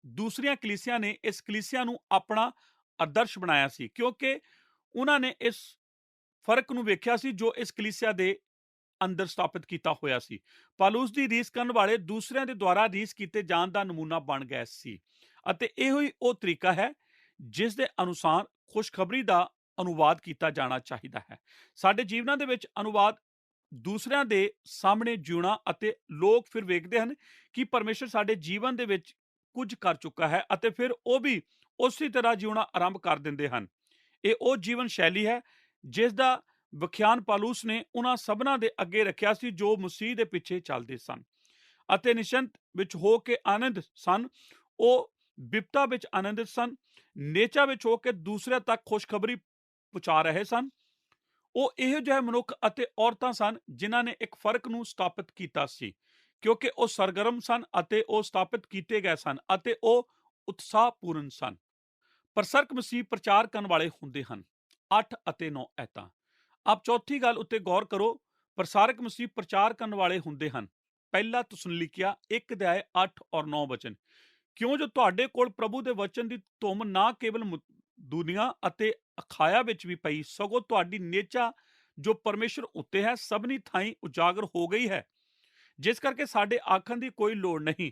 ਦੂਸਰੀਆਂ ਕਲੀਸਿਆ ਨੇ ਇਸ ਕਲੀਸਿਆ ਨੂੰ ਆਪਣਾ ਆਦਰਸ਼ ਬਣਾਇਆ ਸੀ, ਕਿਉਂਕਿ ਉਹਨਾਂ ਨੇ ਇਸ ਫਰਕ ਨੂੰ ਵੇਖਿਆ ਸੀ ਜੋ ਇਸ ਕਲੀਸਿਆ ਦੇ ਅੰਦਰ ਸਥਾਪਿਤ ਕੀਤਾ ਹੋਇਆ ਸੀ। ਪੌਲੁਸ ਦੀ ਰੀਸ ਕਰਨ ਵਾਲੇ ਦੂਸਰਿਆਂ ਦੇ ਦੁਆਰਾ ਰੀਸ ਕੀਤੇ ਜਾਣ ਦਾ ਨਮੂਨਾ ਬਣ ਗਏ ਸੀ, ਅਤੇ ਇਹੋ ਹੀ ਉਹ ਤਰੀਕਾ ਹੈ ਜਿਸ ਦੇ ਅਨੁਸਾਰ ਖੁਸ਼ਖਬਰੀ ਦਾ ਅਨੁਵਾਦ ਕੀਤਾ ਜਾਣਾ ਚਾਹੀਦਾ ਹੈ। ਸਾਡੇ ਜੀਵਨਾਂ ਦੇ ਵਿੱਚ ਅਨੁਵਾਦ ਦੂਸਰਿਆਂ ਦੇ ਸਾਹਮਣੇ ਜਿਉਣਾ, ਅਤੇ ਲੋਕ ਫਿਰ ਵੇਖਦੇ ਹਨ ਕਿ ਪਰਮੇਸ਼ਰ ਸਾਡੇ ਜੀਵਨ ਦੇ ਵਿੱਚ ਕੁਝ ਕਰ ਚੁੱਕਾ ਹੈ, ਅਤੇ ਫਿਰ ਉਹ ਵੀ ਉਸੇ ਤਰ੍ਹਾਂ ਜਿਉਣਾ ਆਰੰਭ ਕਰ ਦਿੰਦੇ ਹਨ। ਇਹ ਉਹ ਜੀਵਨ ਸ਼ੈਲੀ ਹੈ ਜਿਸ ਦਾ ਵਿਖਿਆਨ ਪੌਲੁਸ ਨੇ ਉਹਨਾਂ ਸਭਨਾਂ ਦੇ ਅੱਗੇ ਰੱਖਿਆ ਸੀ ਜੋ ਮਸੀਹ ਦੇ ਪਿੱਛੇ ਚੱਲਦੇ ਸਨ ਅਤੇ ਨਿਸ਼ਚਿੰਤ ਵਿੱਚ ਹੋ ਕੇ ਆਨੰਦ ਸਨ। ਉਹ ਬਿਪਤਾ ਵਿੱਚ ਆਨੰਦਿਤ ਸਨ, ਨੇਚਾ ਵਿੱਚ ਹੋ ਕੇ ਦੂਸਰਿਆਂ ਤੱਕ ਖੁਸ਼ਖਬਰੀ ਪਹੁੰਚਾ ਰਹੇ ਸਨ। ਉਹ ਇਹੋ ਜਿਹੇ ਮਨੁੱਖ ਅਤੇ ਔਰਤਾਂ ਸਨ ਜਿਨ੍ਹਾਂ ਨੇ ਇੱਕ ਫਰਕ ਨੂੰ ਸਥਾਪਿਤ ਕੀਤਾ ਸੀ, ਕਿਉਂਕਿ ਉਹ ਸਰਗਰਮ ਸਨ ਅਤੇ ਉਹ ਸਥਾਪਿਤ ਕੀਤੇ ਗਏ ਸਨ ਅਤੇ ਉਹ ਉਤਸ਼ਾਹਪੂਰਨ ਸਨ। ਪ੍ਰਸਰਕ ਮਸੀਹ ਪ੍ਰਚਾਰ ਕਰਨ ਵਾਲੇ ਹੁੰਦੇ ਹਨ। 8 ਅਤੇ 9 ਐਤਾਂ। ਆਪ ਚੌਥੀ ਗੱਲ ਉੱਤੇ ਗੌਰ ਕਰੋ। ਪ੍ਰਸਾਰਕ ਮਸੀਹ ਪ੍ਰਚਾਰ ਕਰਨ ਵਾਲੇ ਹੁੰਦੇ ਹਨ। ਪਹਿਲਾ ਤੁਸਨਲੀਕਿਆ 1 ਅਧਿਆਇ 8 ਔਰ 9 ਵਚਨ। ਕਿਉਂ ਜੋ ਤੁਹਾਡੇ ਕੋਲ ਪ੍ਰਭੂ ਦੇ ਵਚਨ ਦੀ ਧੁੰਮ ਨਾ ਕੇਵਲ ਦੁਨੀਆ ਅਤੇ ਅਖਾਇਆ ਵਿੱਚ ਵੀ ਪਈ, ਸਗੋਂ ਤੁਹਾਡੀ ਨੇਚਾ ਜੋ ਪਰਮੇਸ਼ਰ ਉੱਤੇ ਹੈ ਸਭਨੀ ਥਾਈਂ ਉਜਾਗਰ ਹੋ ਗਈ ਹੈ, ਜਿਸ ਕਰਕੇ ਸਾਡੇ ਆਖਣ ਦੀ ਕੋਈ ਲੋੜ ਨਹੀਂ।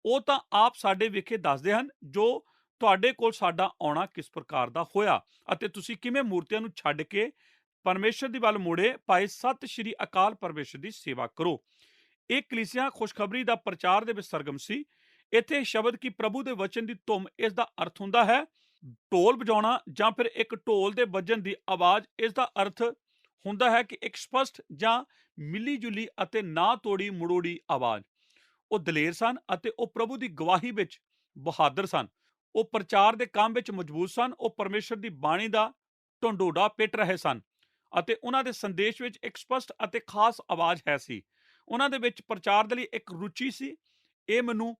ਉਹ ਤਾਂ ਆਪ ਸਾਡੇ ਵਿਖੇ ਦੱਸਦੇ ਹਨ ਜੋ ਤੁਹਾਡੇ ਕੋਲ ਸਾਡਾ ਆਉਣਾ ਕਿਸ ਪ੍ਰਕਾਰ ਦਾ ਹੋਇਆ, ਅਤੇ ਤੁਸੀਂ ਕਿਵੇਂ ਮੂਰਤੀਆਂ ਨੂੰ ਛੱਡ ਕੇ ਪਰਮੇਸ਼ਰ ਦੀ ਵੱਲ ਮੁੜੇ। ਭਾਈ ਸਤਿ ਸ਼੍ਰੀ ਅਕਾਲ ਪਰਮੇਸ਼ਰ ਦੀ ਸੇਵਾ ਕਰੋ। ਇਹ ਕਲੀਸਿਆ ਖੁਸ਼ਖਬਰੀ ਦਾ ਪ੍ਰਚਾਰ ਦੇ ਵਿੱਚ ਸਰਗਮ ਸੀ। ਇੱਥੇ ਸ਼ਬਦ ਕਿ ਪ੍ਰਭੂ ਦੇ ਵਚਨ ਦੀ ਧੁੰਮ, ਇਸ ਦਾ ਅਰਥ ਹੁੰਦਾ ਹੈ ਢੋਲ ਵਜਾਉਣਾ ਜਾਂ ਫਿਰ ਇੱਕ ਢੋਲ ਦੇ ਵੱਜਣ ਦੀ ਆਵਾਜ਼। ਇਸ ਦਾ ਅਰਥ ਹੁੰਦਾ ਹੈ ਕਿ ਇੱਕ ਸਪਸ਼ਟ ਜਾਂ ਮਿਲੀ ਜੁਲੀ ਅਤੇ ਨਾ ਤੋੜੀ ਮੜੋੜੀ ਆਵਾਜ਼। ਉਹ ਦਲੇਰ ਸਨ ਅਤੇ ਉਹ ਪ੍ਰਭੂ ਦੀ ਗਵਾਹੀ ਵਿੱਚ ਬਹਾਦਰ ਸਨ। ਉਹ ਪ੍ਰਚਾਰ ਦੇ ਕੰਮ ਵਿੱਚ ਮਜ਼ਬੂਤ ਸਨ। ਉਹ ਪਰਮੇਸ਼ਰ ਦੀ ਬਾਣੀ ਦਾ ਢੰਡੋਰਾ ਪਿੱਟ ਰਹੇ ਸਨ ਅਤੇ ਉਹਨਾਂ ਦੇ ਸੰਦੇਸ਼ ਵਿੱਚ ਇੱਕ ਸਪਸ਼ਟ ਅਤੇ ਖਾਸ ਆਵਾਜ਼ ਹੈ ਸੀ। ਉਹਨਾਂ ਦੇ ਵਿੱਚ ਪ੍ਰਚਾਰ ਦੇ ਲਈ ਇੱਕ ਰੁਚੀ ਸੀ। ਇਹ ਮੈਨੂੰ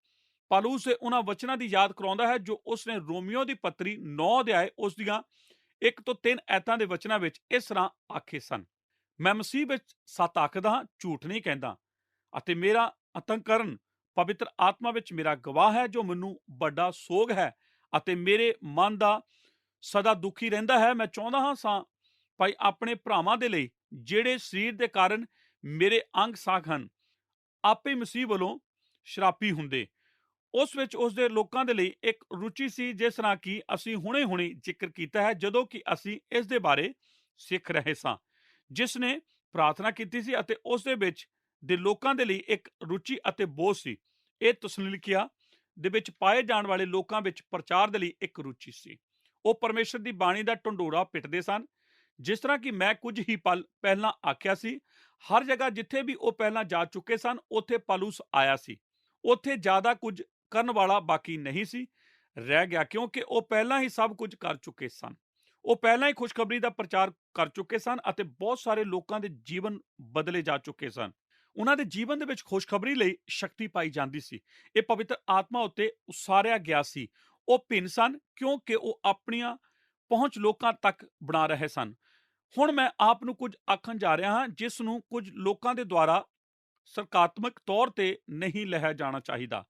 ਪੌਲੁਸ ਦੇ ਉਹਨਾਂ ਵਚਨਾਂ ਦੀ ਯਾਦ ਕਰਾਉਂਦਾ ਹੈ ਜੋ ਉਸਨੇ ਰੋਮੀਓ ਦੀ ਪੱਤਰੀ 9 ਅਧਿਆਇ ਉਸ ਦੀਆਂ 1 ਤੋਂ 3 ਐਤਾਂ ਦੇ ਵਚਨਾਂ ਵਿੱਚ ਇਸ ਤਰ੍ਹਾਂ ਆਖੇ ਸਨ। ਮੈਂ ਮਸੀਹ ਵਿੱਚ ਸੱਚ ਆਖਦਾ ਹਾਂ, ਝੂਠ ਨਹੀਂ ਕਹਿੰਦਾ, ਅਤੇ ਮੇਰਾ ਅੰਤःਕਰਨ ਪਵਿੱਤਰ ਆਤਮਾ ਵਿੱਚ ਮੇਰਾ ਗਵਾਹ ਹੈ, ਜੋ ਮੈਨੂੰ ਵੱਡਾ ਸੋਗ ਹੈ ਅਤੇ ਮੇਰੇ ਮਨ ਦਾ ਸਦਾ ਦੁਖੀ ਰਹਿੰਦਾ ਹੈ। ਮੈਂ ਚਾਹੁੰਦਾ ਹਾਂ ਸਾਂ ਭਾਈ ਆਪਣੇ ਭਰਾਵਾਂ ਦੇ ਲਈ ਜਿਹੜੇ ਸਰੀਰ ਦੇ ਕਾਰਨ ਮੇਰੇ ਅੰਗ ਸਾਖ ਹਨ, ਆਪੇ ਮਸੀਹ ਵੱਲੋਂ ਸ਼ਰਾਪੀ ਹੁੰਦੇ। ਉਸ ਵਿੱਚ ਉਸਦੇ ਲੋਕਾਂ ਦੇ ਲਈ ਇੱਕ ਰੁਚੀ ਸੀ, ਜਿਸ ਤਰ੍ਹਾਂ ਕਿ ਅਸੀਂ ਹੁਣੇ ਜ਼ਿਕਰ ਕੀਤਾ ਹੈ ਜਦੋਂ ਕਿ ਅਸੀਂ ਇਸ ਦੇ ਬਾਰੇ ਸਿੱਖ ਰਹੇ ਸਾਂ, ਜਿਸ ਨੇ ਪ੍ਰਾਰਥਨਾ ਕੀਤੀ ਸੀ ਅਤੇ ਉਸ ਦੇ ਵਿੱਚ ਦੇ ਲੋਕਾਂ ਦੇ ਲਈ ਇੱਕ ਰੁਚੀ ਅਤੇ ਬੋਝ ਸੀ। ਇਹ ਤੁਸਨਲੀਕਿਆ ਦੇ ਵਿੱਚ ਪਾਏ ਜਾਣ ਵਾਲੇ ਲੋਕਾਂ ਵਿੱਚ ਪ੍ਰਚਾਰ ਦੇ ਲਈ ਇੱਕ ਰੁਚੀ ਸੀ। ਉਹ ਪਰਮੇਸ਼ਰ ਦੀ ਬਾਣੀ ਦਾ ਢੰਡੋਰਾ ਪਿੱਟਦੇ ਸਨ। ਜਿਸ ਤਰ੍ਹਾਂ ਕਿ ਮੈਂ ਕੁਝ ਹੀ ਪਲ ਪਹਿਲਾਂ ਆਖਿਆ ਸੀ, ਹਰ ਜਗ੍ਹਾ ਜਿੱਥੇ ਵੀ ਉਹ ਪਹਿਲਾਂ ਜਾ ਚੁੱਕੇ ਸਨ ਉੱਥੇ ਪੌਲੁਸ ਆਇਆ ਸੀ। ਉੱਥੇ ਜ਼ਿਆਦਾ ਕੁਝ ਕਰਨ ਵਾਲਾ ਬਾਕੀ ਨਹੀਂ ਸੀ ਰਹਿ ਗਿਆ, ਕਿਉਂਕਿ ਉਹ ਪਹਿਲਾਂ ਹੀ ਸਭ ਕੁਝ ਕਰ ਚੁੱਕੇ ਸਨ। ਉਹ ਪਹਿਲਾਂ ਹੀ ਖੁਸ਼ਖਬਰੀ ਦਾ ਪ੍ਰਚਾਰ ਕਰ ਚੁੱਕੇ ਸਨ ਅਤੇ ਬਹੁਤ ਸਾਰੇ ਲੋਕਾਂ ਦੇ ਜੀਵਨ ਬਦਲੇ ਜਾ ਚੁੱਕੇ ਸਨ। ਉਹਨਾਂ ਦੇ ਜੀਵਨ ਦੇ ਵਿੱਚ ਖੁਸ਼ਖਬਰੀ ਲਈ ਸ਼ਕਤੀ ਪਾਈ ਜਾਂਦੀ ਸੀ। ਇਹ ਪਵਿੱਤਰ ਆਤਮਾ ਉੱਤੇ ਉਸਾਰਿਆ ਗਿਆ ਸੀ। ਉਹ ਭਿੰਨ ਸਨ ਕਿਉਂਕਿ ਉਹ ਆਪਣੀਆਂ ਪਹੁੰਚ ਲੋਕਾਂ ਤੱਕ ਬਣਾ ਰਹੇ ਸਨ। ਹੁਣ ਮੈਂ ਆਪ ਨੂੰ ਕੁਝ ਆਖਣ ਜਾ ਰਿਹਾ ਹਾਂ ਜਿਸ ਨੂੰ ਕੁਝ ਲੋਕਾਂ ਦੇ ਦੁਆਰਾ ਸਰਕਾਤਮਕ ਤੌਰ ਤੇ ਨਹੀਂ ਲਿਆ ਜਾਣਾ ਚਾਹੀਦਾ,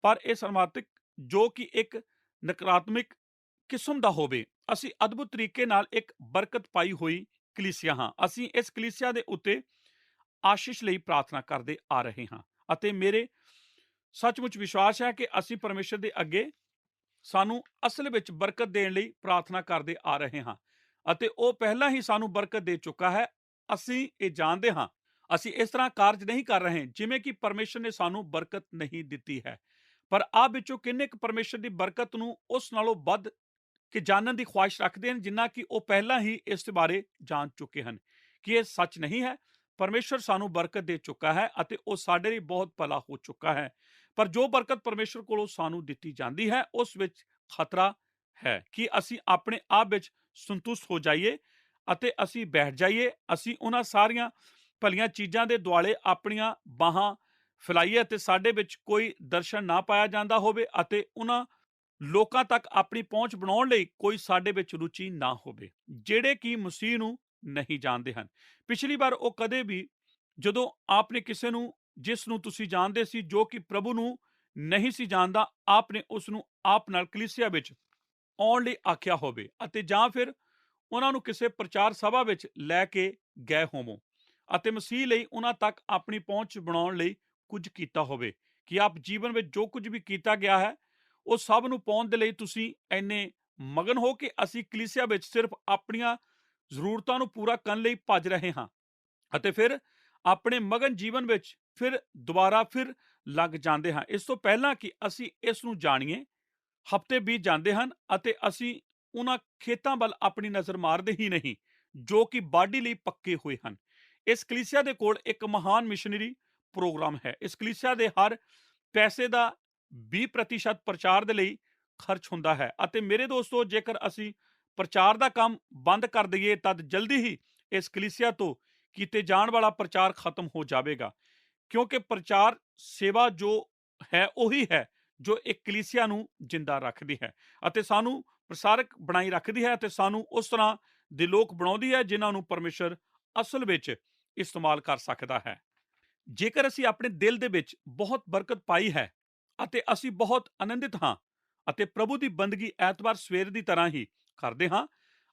ਪਰ ਇਹ ਸਰਮਾਤਮਕ ਜੋ ਕਿ ਇੱਕ ਨਕਾਰਾਤਮਕ ਕਿਸਮ ਦਾ ਹੋਵੇ। ਅਸੀਂ ਅਦਭੁਤ ਤਰੀਕੇ ਨਾਲ ਇੱਕ ਬਰਕਤ ਪਾਈ ਹੋਈ ਕਲੀਸਿਆ ਹਾਂ। ਅਸੀਂ ਇਸ ਕਲੀਸਿਆ ਦੇ ਉੱਤੇ ਆਸ਼ੀਸ਼ ਲਈ ਪ੍ਰਾਰਥਨਾ ਕਰਦੇ ਆ ਰਹੇ ਹਾਂ ਅਤੇ ਮੇਰੇ ਸੱਚਮੁੱਚ ਵਿਸ਼ਵਾਸ ਹੈ ਕਿ ਅਸੀਂ ਪਰਮੇਸ਼ਰ ਦੇ ਅੱਗੇ ਸਾਨੂੰ ਅਸਲ ਵਿੱਚ ਬਰਕਤ ਦੇਣ ਲਈ ਪ੍ਰਾਰਥਨਾ ਕਰਦੇ ਆ ਰਹੇ ਹਾਂ ਅਤੇ ਉਹ ਪਹਿਲਾਂ ਹੀ ਸਾਨੂੰ ਬਰਕਤ ਦੇ ਚੁੱਕਾ ਹੈ। ਅਸੀਂ ਇਹ ਜਾਣਦੇ ਹਾਂ। ਅਸੀਂ ਇਸ ਤਰ੍ਹਾਂ ਕਾਰਜ ਨਹੀਂ ਕਰ ਰਹੇ ਜਿਵੇਂ ਕਿ ਪਰਮੇਸ਼ਰ ਨੇ ਸਾਨੂੰ ਬਰਕਤ ਨਹੀਂ ਦਿੱਤੀ ਹੈ, ਪਰ ਆਪ ਵਿੱਚੋਂ ਕਿੰਨੇ ਕੁ ਪਰਮੇਸ਼ਰ ਦੀ ਬਰਕਤ ਨੂੰ ਉਸ ਨਾਲੋਂ ਵੱਧ ਕੇ ਜਾਣਨ ਦੀ ਖੁਆਇਸ਼ ਰੱਖਦੇ ਹਨ, ਜਿੰਨਾ ਕਿ ਉਹ ਪਹਿਲਾਂ ਹੀ ਇਸ ਬਾਰੇ ਜਾਣ ਚੁੱਕੇ ਹਨ। ਕਿ ਇਹ ਸੱਚ ਨਹੀਂ ਹੈ? ਪਰਮੇਸ਼ਰ ਸਾਨੂੰ ਬਰਕਤ ਦੇ ਚੁੱਕਾ ਹੈ ਅਤੇ ਉਹ ਸਾਡੇ ਲਈ ਬਹੁਤ ਭਲਾ ਹੋ ਚੁੱਕਾ ਹੈ, ਪਰ ਜੋ ਬਰਕਤ ਪਰਮੇਸ਼ਰ ਕੋਲੋਂ ਸਾਨੂੰ ਦਿੱਤੀ ਜਾਂਦੀ ਹੈ ਉਸ ਵਿੱਚ ਖਤਰਾ ਹੈ ਕਿ ਅਸੀਂ ਆਪਣੇ ਆਪ ਵਿੱਚ ਸੰਤੁਸ਼ਟ ਹੋ ਜਾਈਏ ਅਤੇ ਅਸੀਂ ਬੈਠ ਜਾਈਏ। ਅਸੀਂ ਉਹਨਾਂ ਸਾਰੀਆਂ ਭਲੀਆਂ ਚੀਜ਼ਾਂ ਦੇ ਦੁਆਲੇ ਆਪਣੀਆਂ ਬਾਹਾਂ ਫੈਲਾਈਏ ਅਤੇ ਸਾਡੇ ਵਿੱਚ ਕੋਈ ਦਰਸ਼ਨ ਨਾ ਪਾਇਆ ਜਾਂਦਾ ਹੋਵੇ ਅਤੇ ਉਹਨਾਂ ਲੋਕਾਂ ਤੱਕ ਆਪਣੀ ਪਹੁੰਚ ਬਣਾਉਣ ਲਈ ਕੋਈ ਸਾਡੇ ਵਿੱਚ ਰੁਚੀ ਨਾ ਹੋਵੇ ਜਿਹੜੇ ਕਿ ਮਸੀਹ ਨੂੰ ਨਹੀਂ ਜਾਣਦੇ ਹਨ। ਪਿਛਲੀ ਵਾਰ ਉਹ ਕਦੇ ਵੀ ਜਦੋਂ ਆਪਨੇ ਕਿਸੇ ਨੂੰ ਜਿਸ ਨੂੰ ਤੁਸੀਂ ਜਾਣਦੇ ਸੀ ਜੋ ਕਿ ਪ੍ਰਭੂ ਨੂੰ ਨਹੀਂ ਸੀ ਜਾਣਦਾ, ਆਪਨੇ ਉਸ ਨੂੰ ਆਪ ਨਾਲ ਕਲੀਸਿਆ ਵਿੱਚ ਆਉਣ ਲਈ ਆਖਿਆ ਹੋਵੇ ਅਤੇ ਜਾਂ ਫਿਰ ਉਹਨਾਂ ਨੂੰ ਕਿਸੇ ਪ੍ਰਚਾਰ ਸਭਾ ਵਿੱਚ ਲੈ ਕੇ ਗਏ ਹੋਵੋ ਅਤੇ ਮਸੀਹ ਲਈ ਉਹਨਾਂ ਤੱਕ ਆਪਣੀ ਪਹੁੰਚ ਬਣਾਉਣ ਲਈ ਕੁਝ ਕੀਤਾ ਹੋਵੇ ਕਿ ਆਪ ਜੀਵਨ ਵਿੱਚ ਜੋ ਕੁਝ ਵੀ ਕੀਤਾ ਗਿਆ ਹੈ ਉਹ ਸਭ ਨੂੰ ਪਾਉਣ ਦੇ ਲਈ ਤੁਸੀਂ ਇੰਨੇ ਮਗਨ ਹੋ ਕਿ ਅਸੀਂ ਕਲੀਸਿਆ ਵਿੱਚ ਸਿਰਫ ਆਪਣੀਆਂ ਜ਼ਰੂਰਤਾਂ ਨੂੰ ਪੂਰਾ ਕਰਨ ਲਈ ਭੱਜ ਰਹੇ ਹਾਂ ਅਤੇ ਫਿਰ ਆਪਣੇ ਮਗਨ ਜੀਵਨ ਵਿੱਚ ਦੁਬਾਰਾ ਲੱਗ ਜਾਂਦੇ ਹਾਂ। ਇਸ ਤੋਂ ਪਹਿਲਾਂ ਕਿ ਅਸੀਂ ਇਸ ਨੂੰ ਜਾਣੀਏ, ਹਫ਼ਤੇ ਬੀਤ ਜਾਂਦੇ ਹਨ ਅਤੇ ਅਸੀਂ ਉਹਨਾਂ ਖੇਤਾਂ ਵੱਲ ਆਪਣੀ ਨਜ਼ਰ ਮਾਰਦੇ ਹੀ ਨਹੀਂ ਜੋ ਕਿ ਵਾਢੀ ਲਈ ਪੱਕੇ ਹੋਏ ਹਨ। ਇਸ ਕਲੀਸਿਆ ਦੇ ਕੋਲ ਇੱਕ ਮਹਾਨ ਮਿਸ਼ਨਰੀ ਪ੍ਰੋਗਰਾਮ ਹੈ। ਇਸ ਕਲੀਸਿਆ ਦੇ ਹਰ ਪੈਸੇ ਦਾ 20% ਪ੍ਰਚਾਰ ਦੇ ਲਈ ਖਰਚ ਹੁੰਦਾ ਹੈ ਅਤੇ ਮੇਰੇ ਦੋਸਤੋ, ਜੇਕਰ ਅਸੀਂ ਪ੍ਰਚਾਰ ਦਾ ਕੰਮ ਬੰਦ ਕਰ ਦਈਏ ਤਦ ਜਲਦੀ ਹੀ ਇਸ ਕਲੀਸਿਆ ਤੋਂ ਕੀਤੇ ਜਾਣ ਵਾਲਾ ਪ੍ਰਚਾਰ ਖਤਮ ਹੋ ਜਾਵੇਗਾ, ਕਿਉਂਕਿ ਪ੍ਰਚਾਰ ਸੇਵਾ ਜੋ ਹੈ ਉਹੀ ਹੈ ਜੋ ਇੱਕ ਕਲੀਸਿਆ ਨੂੰ ਜਿੰਦਾ ਰੱਖਦੀ ਹੈ ਅਤੇ ਸਾਨੂੰ ਪ੍ਰਸਾਰਕ ਬਣਾਈ ਰੱਖਦੀ ਹੈ ਅਤੇ ਸਾਨੂੰ ਉਸ ਤਰ੍ਹਾਂ ਦੇ ਲੋਕ ਬਣਾਉਂਦੀ ਹੈ ਜਿਨ੍ਹਾਂ ਨੂੰ ਪਰਮੇਸ਼ਰ ਅਸਲ ਵਿੱਚ ਇਸਤੇਮਾਲ ਕਰ ਸਕਦਾ ਹੈ। ਜੇਕਰ ਅਸੀਂ ਆਪਣੇ ਦਿਲ ਦੇ ਵਿੱਚ ਬਹੁਤ ਬਰਕਤ ਪਾਈ ਹੈ ਅਤੇ ਅਸੀਂ ਬਹੁਤ ਆਨੰਦਿਤ ਹਾਂ ਅਤੇ ਪ੍ਰਭੂ ਦੀ ਬੰਦਗੀ ਐਤਵਾਰ ਸਵੇਰ ਦੀ ਤਰ੍ਹਾਂ ਹੀ ਕਰਦੇ ਹਾਂ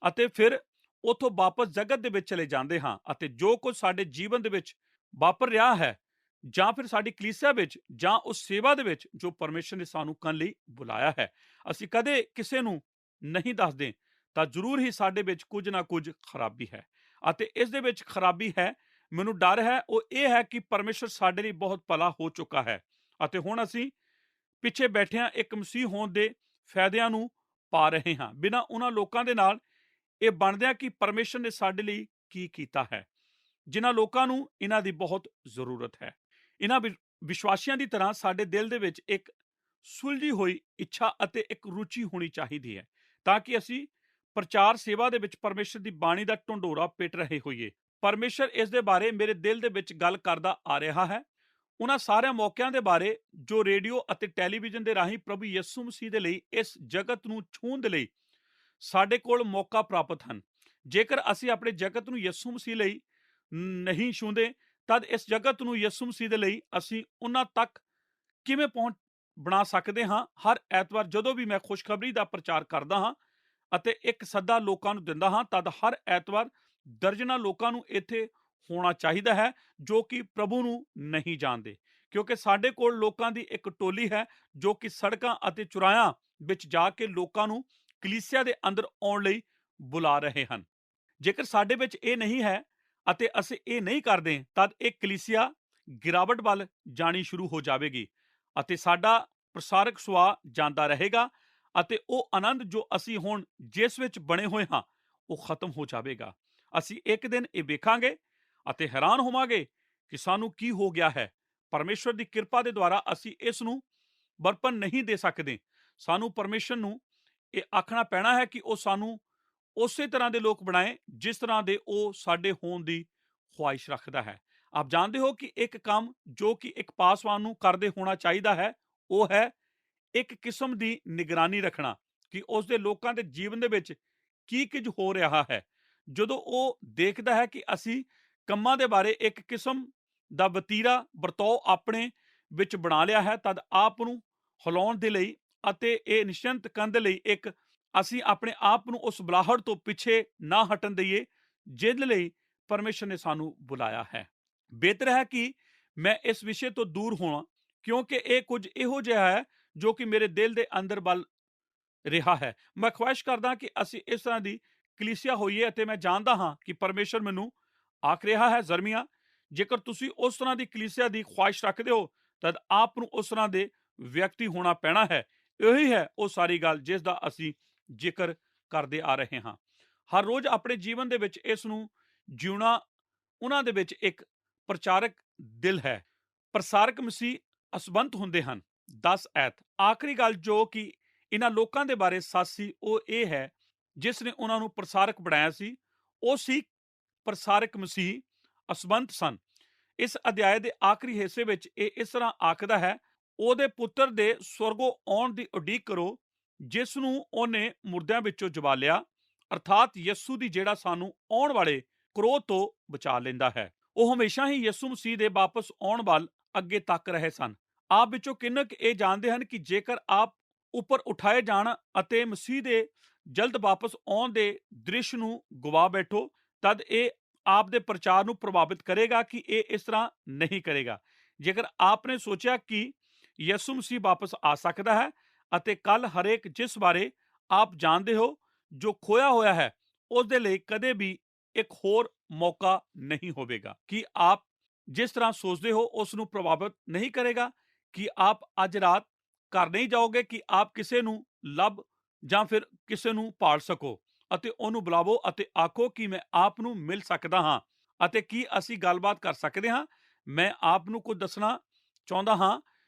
ਅਤੇ ਫਿਰ ਉਥੋਂ ਵਾਪਸ ਜਗਤ ਦੇ ਵਿੱਚ ਚਲੇ ਜਾਂਦੇ ਹਾਂ ਅਤੇ ਜੋ ਕੁਝ ਸਾਡੇ ਜੀਵਨ ਦੇ ਵਿੱਚ ਵਾਪਰ ਰਿਹਾ ਹੈ ਜਾਂ ਫਿਰ ਸਾਡੀ ਕਲੀਸਿਆ ਵਿੱਚ ਜਾਂ ਉਸ ਸੇਵਾ ਦੇ ਵਿੱਚ ਜੋ ਪਰਮੇਸ਼ਰ ਨੇ ਸਾਨੂੰ ਕਰਨ ਲਈ ਬੁਲਾਇਆ ਹੈ, ਅਸੀਂ ਕਦੇ ਕਿਸੇ ਨੂੰ ਨਹੀਂ ਦੱਸਦੇ ਤਾਂ ਜ਼ਰੂਰ ਹੀ ਸਾਡੇ ਵਿੱਚ ਕੁਝ ਨਾ ਕੁਝ ਖਰਾਬੀ ਹੈ ਅਤੇ ਇਸ ਦੇ ਵਿੱਚ ਖਰਾਬੀ ਹੈ, ਮੈਨੂੰ ਡਰ ਹੈ, ਉਹ ਇਹ ਹੈ ਕਿ ਪਰਮੇਸ਼ਰ ਸਾਡੇ ਲਈ ਬਹੁਤ ਭਲਾ ਹੋ ਚੁੱਕਾ ਹੈ ਅਤੇ ਹੁਣ ਅਸੀਂ ਪਿੱਛੇ ਬੈਠਿਆਂ ਇੱਕ ਮਸੀਹ ਹੋਣ ਦੇ ਫਾਇਦਿਆਂ ਨੂੰ ਪਾ ਰਹੇ ਹਾਂ, ਬਿਨਾਂ ਉਹਨਾਂ ਲੋਕਾਂ ਦੇ ਨਾਲ ਇਹ ਬਣਦਿਆਂ ਕਿ ਪਰਮੇਸ਼ਰ ਨੇ ਸਾਡੇ ਲਈ ਕੀ ਕੀਤਾ ਹੈ, ਜਿਨ੍ਹਾਂ ਲੋਕਾਂ ਨੂੰ ਇਹਨਾਂ ਦੀ ਬਹੁਤ ਜ਼ਰੂਰਤ ਹੈ। ਇਹਨਾਂ ਵਿਸ਼ਵਾਸੀਆਂ ਦੀ ਤਰ੍ਹਾਂ ਸਾਡੇ ਦਿਲ ਦੇ ਵਿੱਚ ਇੱਕ ਸੁਲਝੀ ਹੋਈ ਇੱਛਾ ਅਤੇ ਇੱਕ ਰੁਚੀ ਹੋਣੀ ਚਾਹੀਦੀ ਹੈ ਤਾਂ ਕਿ ਅਸੀਂ ਪ੍ਰਚਾਰ ਸੇਵਾ ਦੇ ਵਿੱਚ ਪਰਮੇਸ਼ਰ ਦੀ ਬਾਣੀ ਦਾ ਢੰਡੋਰਾ ਪਿੱਟ ਰਹੇ ਹੋਈਏ। ਪਰਮੇਸ਼ਰ ਇਸ ਦੇ ਬਾਰੇ ਮੇਰੇ ਦਿਲ ਦੇ ਵਿੱਚ ਗੱਲ ਕਰਦਾ ਆ ਰਿਹਾ ਹੈ, ਉਹਨਾਂ ਸਾਰਿਆਂ ਮੌਕਿਆਂ ਦੇ ਬਾਰੇ ਜੋ ਰੇਡੀਓ ਅਤੇ ਟੈਲੀਵਿਜ਼ਨ ਦੇ ਰਾਹੀਂ ਪ੍ਰਭੂ ਯਿਸੂ ਮਸੀਹ ਦੇ ਲਈ ਇਸ ਜਗਤ ਨੂੰ ਛੂਹਣ ਦੇ ਲਈ ਸਾਡੇ ਕੋਲ ਮੌਕਾ ਪ੍ਰਾਪਤ ਹਨ। ਜੇਕਰ ਅਸੀਂ ਆਪਣੇ ਜਗਤ ਨੂੰ ਯਿਸੂ ਮਸੀਹ ਲਈ ਨਹੀਂ ਛੂਹਦੇ ਤਦ ਇਸ ਜਗਤ ਨੂੰ ਯਿਸੂ ਮਸੀਹ ਦੇ ਲਈ ਅਸੀਂ ਉਹਨਾਂ ਤੱਕ ਕਿਵੇਂ ਪਹੁੰਚ ਬਣਾ ਸਕਦੇ ਹਾਂ। ਹਰ ਐਤਵਾਰ ਜਦੋਂ ਵੀ ਮੈਂ ਖੁਸ਼ਖਬਰੀ ਦਾ ਪ੍ਰਚਾਰ ਕਰਦਾ ਹਾਂ ਅਤੇ ਇੱਕ ਸੱਦਾ ਲੋਕਾਂ ਨੂੰ ਦਿੰਦਾ ਹਾਂ ਤਦ ਹਰ ਐਤਵਾਰ ਦਰਜਨਾਂ ਲੋਕਾਂ ਨੂੰ ਇੱਥੇ ਹੋਣਾ ਚਾਹੀਦਾ ਹੈ ਜੋ ਕਿ ਪ੍ਰਭੂ ਨੂੰ ਨਹੀਂ ਜਾਣਦੇ, ਕਿਉਂਕਿ ਸਾਡੇ ਕੋਲ ਲੋਕਾਂ ਦੀ ਇੱਕ ਟੋਲੀ ਹੈ ਜੋ ਕਿ ਸੜਕਾਂ ਅਤੇ ਚੁਰਾਹਿਆਂ ਵਿੱਚ ਜਾ ਕੇ ਲੋਕਾਂ ਨੂੰ ਕਲੀਸਿਆ ਦੇ ਅੰਦਰ ਆਉਣ ਲਈ ਬੁਲਾ ਰਹੇ ਹਨ। ਜੇਕਰ ਸਾਡੇ ਵਿੱਚ ਇਹ ਨਹੀਂ ਹੈ ਅਤੇ ਅਸੀਂ ਇਹ ਨਹੀਂ ਕਰਦੇ ਤਦ ਇਹ ਕਲੀਸਿਆ ਗਿਰਾਵਟ ਵੱਲ ਜਾਣੀ ਸ਼ੁਰੂ ਹੋ ਜਾਵੇਗੀ ਅਤੇ ਸਾਡਾ ਪ੍ਰਸਾਰਕ ਸੁਆਹ ਜਾਂਦਾ ਰਹੇਗਾ ਅਤੇ ਉਹ ਆਨੰਦ ਜੋ ਅਸੀਂ ਹੁਣ ਜਿਸ ਵਿੱਚ ਬਣੇ ਹੋਏ ਹਾਂ ਉਹ ਖਤਮ ਹੋ ਜਾਵੇਗਾ। ਅਸੀਂ ਇੱਕ ਦਿਨ ਇਹ ਵੇਖਾਂਗੇ ਅਤੇ ਹੈਰਾਨ ਹੋਵਾਂਗੇ ਕਿ ਸਾਨੂੰ ਕੀ ਹੋ ਗਿਆ ਹੈ। ਪਰਮੇਸ਼ਵਰ ਦੀ ਕਿਰਪਾ ਦੇ ਦੁਆਰਾ ਅਸੀਂ ਇਸ ਨੂੰ ਬਰਪਨ ਨਹੀਂ ਦੇ ਸਕਦੇ। ਸਾਨੂੰ ਪਰਮੇਸ਼ਰ ਨੂੰ ਇਹ ਆਖਣਾ ਪੈਣਾ ਹੈ ਕਿ ਉਹ ਸਾਨੂੰ ਉਸੇ ਤਰ੍ਹਾਂ ਦੇ ਲੋਕ ਬਣਾਏ ਜਿਸ ਤਰ੍ਹਾਂ ਦੇ ਉਹ ਸਾਡੇ ਹੋਣ ਦੀ ਖੁਆਇਸ਼ ਰੱਖਦਾ ਹੈ। ਆਪ ਜਾਣਦੇ ਹੋ ਕਿ ਇੱਕ ਕੰਮ ਜੋ ਕਿ ਇੱਕ ਪਾਸਵਾਨ ਨੂੰ ਕਰਦੇ ਹੋਣਾ ਚਾਹੀਦਾ ਹੈ ਉਹ ਹੈ ਇੱਕ ਕਿਸਮ ਦੀ ਨਿਗਰਾਨੀ ਰੱਖਣਾ ਕਿ ਉਸ ਦੇ ਲੋਕਾਂ ਦੇ ਜੀਵਨ ਦੇ ਵਿੱਚ ਕੀ ਕੁਝ ਹੋ ਰਿਹਾ ਹੈ। ਜਦੋਂ ਉਹ ਦੇਖਦਾ ਹੈ ਕਿ ਅਸੀਂ ਕੰਮਾਂ ਦੇ ਬਾਰੇ ਇੱਕ ਕਿਸਮ ਦਾ ਵਰਤਾਓ ਆਪਣੇ ਵਿੱਚ ਬਣਾ ਲਿਆ ਹੈ ਤਦ ਆਪ ਨੂੰ ਹਿਲਾਉਣ ਦੇ ਲਈ ਅਤੇ ਇਹ ਨਿਸ਼ਚਿੰਤ ਕਰਨ ਦੇ ਲਈ ਅਸੀਂ ਆਪਣੇ ਆਪ ਨੂੰ ਉਸ ਬੁਲਾਹਟ ਤੋਂ ਪਿੱਛੇ ਨਾ ਹਟਣ ਦਈਏ ਜਿਹਦੇ ਲਈ ਪਰਮੇਸ਼ਰ ਨੇ ਸਾਨੂੰ ਬੁਲਾਇਆ ਹੈ। ਬਿਹਤਰ ਹੈ ਕਿ ਮੈਂ ਇਸ ਵਿਸ਼ੇ ਤੋਂ ਦੂਰ ਹੋਵਾਂ ਕਿਉਂਕਿ ਇਹ ਕੁਝ ਇਹੋ ਜਿਹਾ ਹੈ ਜੋ ਕਿ ਮੇਰੇ ਦਿਲ ਦੇ ਅੰਦਰ ਵੱਲ ਰਿਹਾ ਹੈ। ਮੈਂ ਖੁਆਇਸ਼ ਕਰਦਾ ਕਿ ਅਸੀਂ ਇਸ ਤਰ੍ਹਾਂ ਦੀ ਕਲੀਸਿਆ ਹੋਈਏ ਅਤੇ ਮੈਂ ਜਾਣਦਾ ਹਾਂ ਕਿ ਪਰਮੇਸ਼ਰ ਮੈਨੂੰ ਆਖ ਰਿਹਾ ਹੈ, ਜ਼ਰਮੀਆ, ਜੇਕਰ ਤੁਸੀਂ ਉਸ ਤਰ੍ਹਾਂ ਦੀ ਕਲੀਸਿਆ ਦੀ ਖੁਆਇਸ਼ ਰੱਖਦੇ ਹੋ ਤਦ ਆਪ ਨੂੰ ਉਸ ਤਰ੍ਹਾਂ ਦੇ ਵਿਅਕਤੀ ਹੋਣਾ ਪੈਣਾ ਹੈ। ਇਹੀ ਹੈ ਉਹ ਸਾਰੀ ਗੱਲ ਜਿਸ ਦਾ ਅਸੀਂ ਜ਼ਿਕਰ ਕਰਦੇ ਆ ਰਹੇ ਹਾਂ। ਹਰ ਰੋਜ਼ ਆਪਣੇ ਜੀਵਨ ਦੇ ਵਿੱਚ ਇਸ ਨੂੰ ਜਿਉਣਾ ਉਹਨਾਂ ਦੇ ਵਿੱਚ ਇੱਕ ਪ੍ਰਚਾਰਕ ਦਿਲ ਹੈ। ਪ੍ਰਸਾਰਕ ਮਸੀਹ ਅਸਬੰਤ ਹੁੰਦੇ ਹਨ। 10 ਐਤ ਆਖਰੀ ਗੱਲ ਜੋ ਕਿ ਇਹਨਾਂ ਲੋਕਾਂ ਦੇ ਬਾਰੇ ਸੱਚ ਸੀ ਉਹ ਇਹ ਹੈ ਜਿਸ ਨੇ ਉਹਨਾਂ ਨੂੰ ਪ੍ਰਸਾਰਕ ਬਣਾਇਆ ਸੀ, ਉਹ ਸੀ ਪ੍ਰਸਾਰਕ ਮਸੀਹ ਅਸਬੰਤ ਸਨ। ਇਸ ਅਧਿਆਇ ਦੇ ਆਖਰੀ ਹਿੱਸੇ ਵਿੱਚ ਇਹ ਇਸ ਤਰ੍ਹਾਂ ਆਖਦਾ ਹੈ, ਉਹਦੇ ਪੁੱਤਰ ਦੇ ਸਵਰਗੋਂ ਆਉਣ ਦੀ ਉਡੀਕ ਕਰੋ ਜਿਸ ਨੂੰ ਉਹਨੇ ਮੁਰਦਿਆਂ ਵਿੱਚੋਂ ਜਵਾਲਿਆ, ਅਰਥਾਤ ਯਿਸੂ ਦੀ ਜਿਹੜਾ ਸਾਨੂੰ ਆਉਣ ਵਾਲੇ ਕ੍ਰੋਧ ਤੋਂ ਬਚਾ ਲੈਂਦਾ ਹੈ। ਉਹ ਹਮੇਸ਼ਾ ਹੀ ਯਿਸੂ ਮਸੀਹ ਦੇ ਵਾਪਸ ਆਉਣ ਵੱਲ ਅੱਗੇ ਤੱਕ ਰਹੇ ਸਨ। ਆਪ ਵਿੱਚੋਂ ਕਿੰਨੇ ਇਹ ਜਾਣਦੇ ਹਨ ਕਿ ਜੇਕਰ ਆਪ ਉੱਪਰ ਉਠਾਏ ਜਾਣ ਅਤੇ ਮਸੀਹ ਦੇ ਜਲਦ ਵਾਪਸ ਆਉਣ ਦੇ ਦ੍ਰਿਸ਼ ਨੂੰ ਗਵਾ ਬੈਠੋ, ਤਦ ਇਹ ਆਪ ਦੇ ਪ੍ਰਚਾਰ ਨੂੰ ਪ੍ਰਭਾਵਿਤ ਕਰੇਗਾ ਕਿ ਇਹ ਇਸ ਤਰ੍ਹਾਂ ਨਹੀਂ ਕਰੇਗਾ। ਜੇਕਰ ਆਪਨੇ ਸੋਚਿਆ ਕਿ ਯਿਸੂ ਮਸੀਹ ਵਾਪਸ ਆ ਸਕਦਾ ਹੈ ਅਤੇ ਕੱਲ ਹਰੇਕ ਜਿਸ ਬਾਰੇ ਆਪ ਜਾਣਦੇ ਹੋ ਜੋ ਖੋਇਆ ਹੋਇਆ ਹੈ, ਉਸ ਦੇ ਲਈ ਕਦੇ ਵੀ ਇੱਕ ਹੋਰ ਮੌਕਾ ਨਹੀਂ ਹੋਵੇਗਾ। ਕਿ ਆਪ ਜਿਸ ਤਰ੍ਹਾਂ ਸੋਚਦੇ ਹੋ ਉਸ ਨੂੰ ਪ੍ਰਭਾਵਿਤ ਨਹੀਂ ਕਰੇਗਾ? ਕਿ ਆਪ ਅੱਜ ਰਾਤ ਘਰ ਨਹੀਂ ਜਾਓਗੇ ਕਿ ਆਪ ਕਿਸੇ ਨੂੰ ਲੱਭ ਜਾਂ ਫਿਰ ਕਿਸੇ ਨੂੰ ਭਾਲ ਸਕੋ ਅਤੇ ਉਹਨੂੰ ਬੁਲਾਵੋ ਅਤੇ ਆਖੋ ਕਿ ਮੈਂ ਆਪ ਨੂੰ ਮਿਲ ਸਕਦਾ ਹਾਂ ਅਤੇ ਕੀ ਅਸੀਂ ਗੱਲਬਾਤ ਕਰ ਸਕਦੇ ਹਾਂ? ਮੈਂ ਆਪ ਨੂੰ ਕੁਝ ਦੱਸਣਾ ਚਾਹੁੰਦਾ ਹਾਂ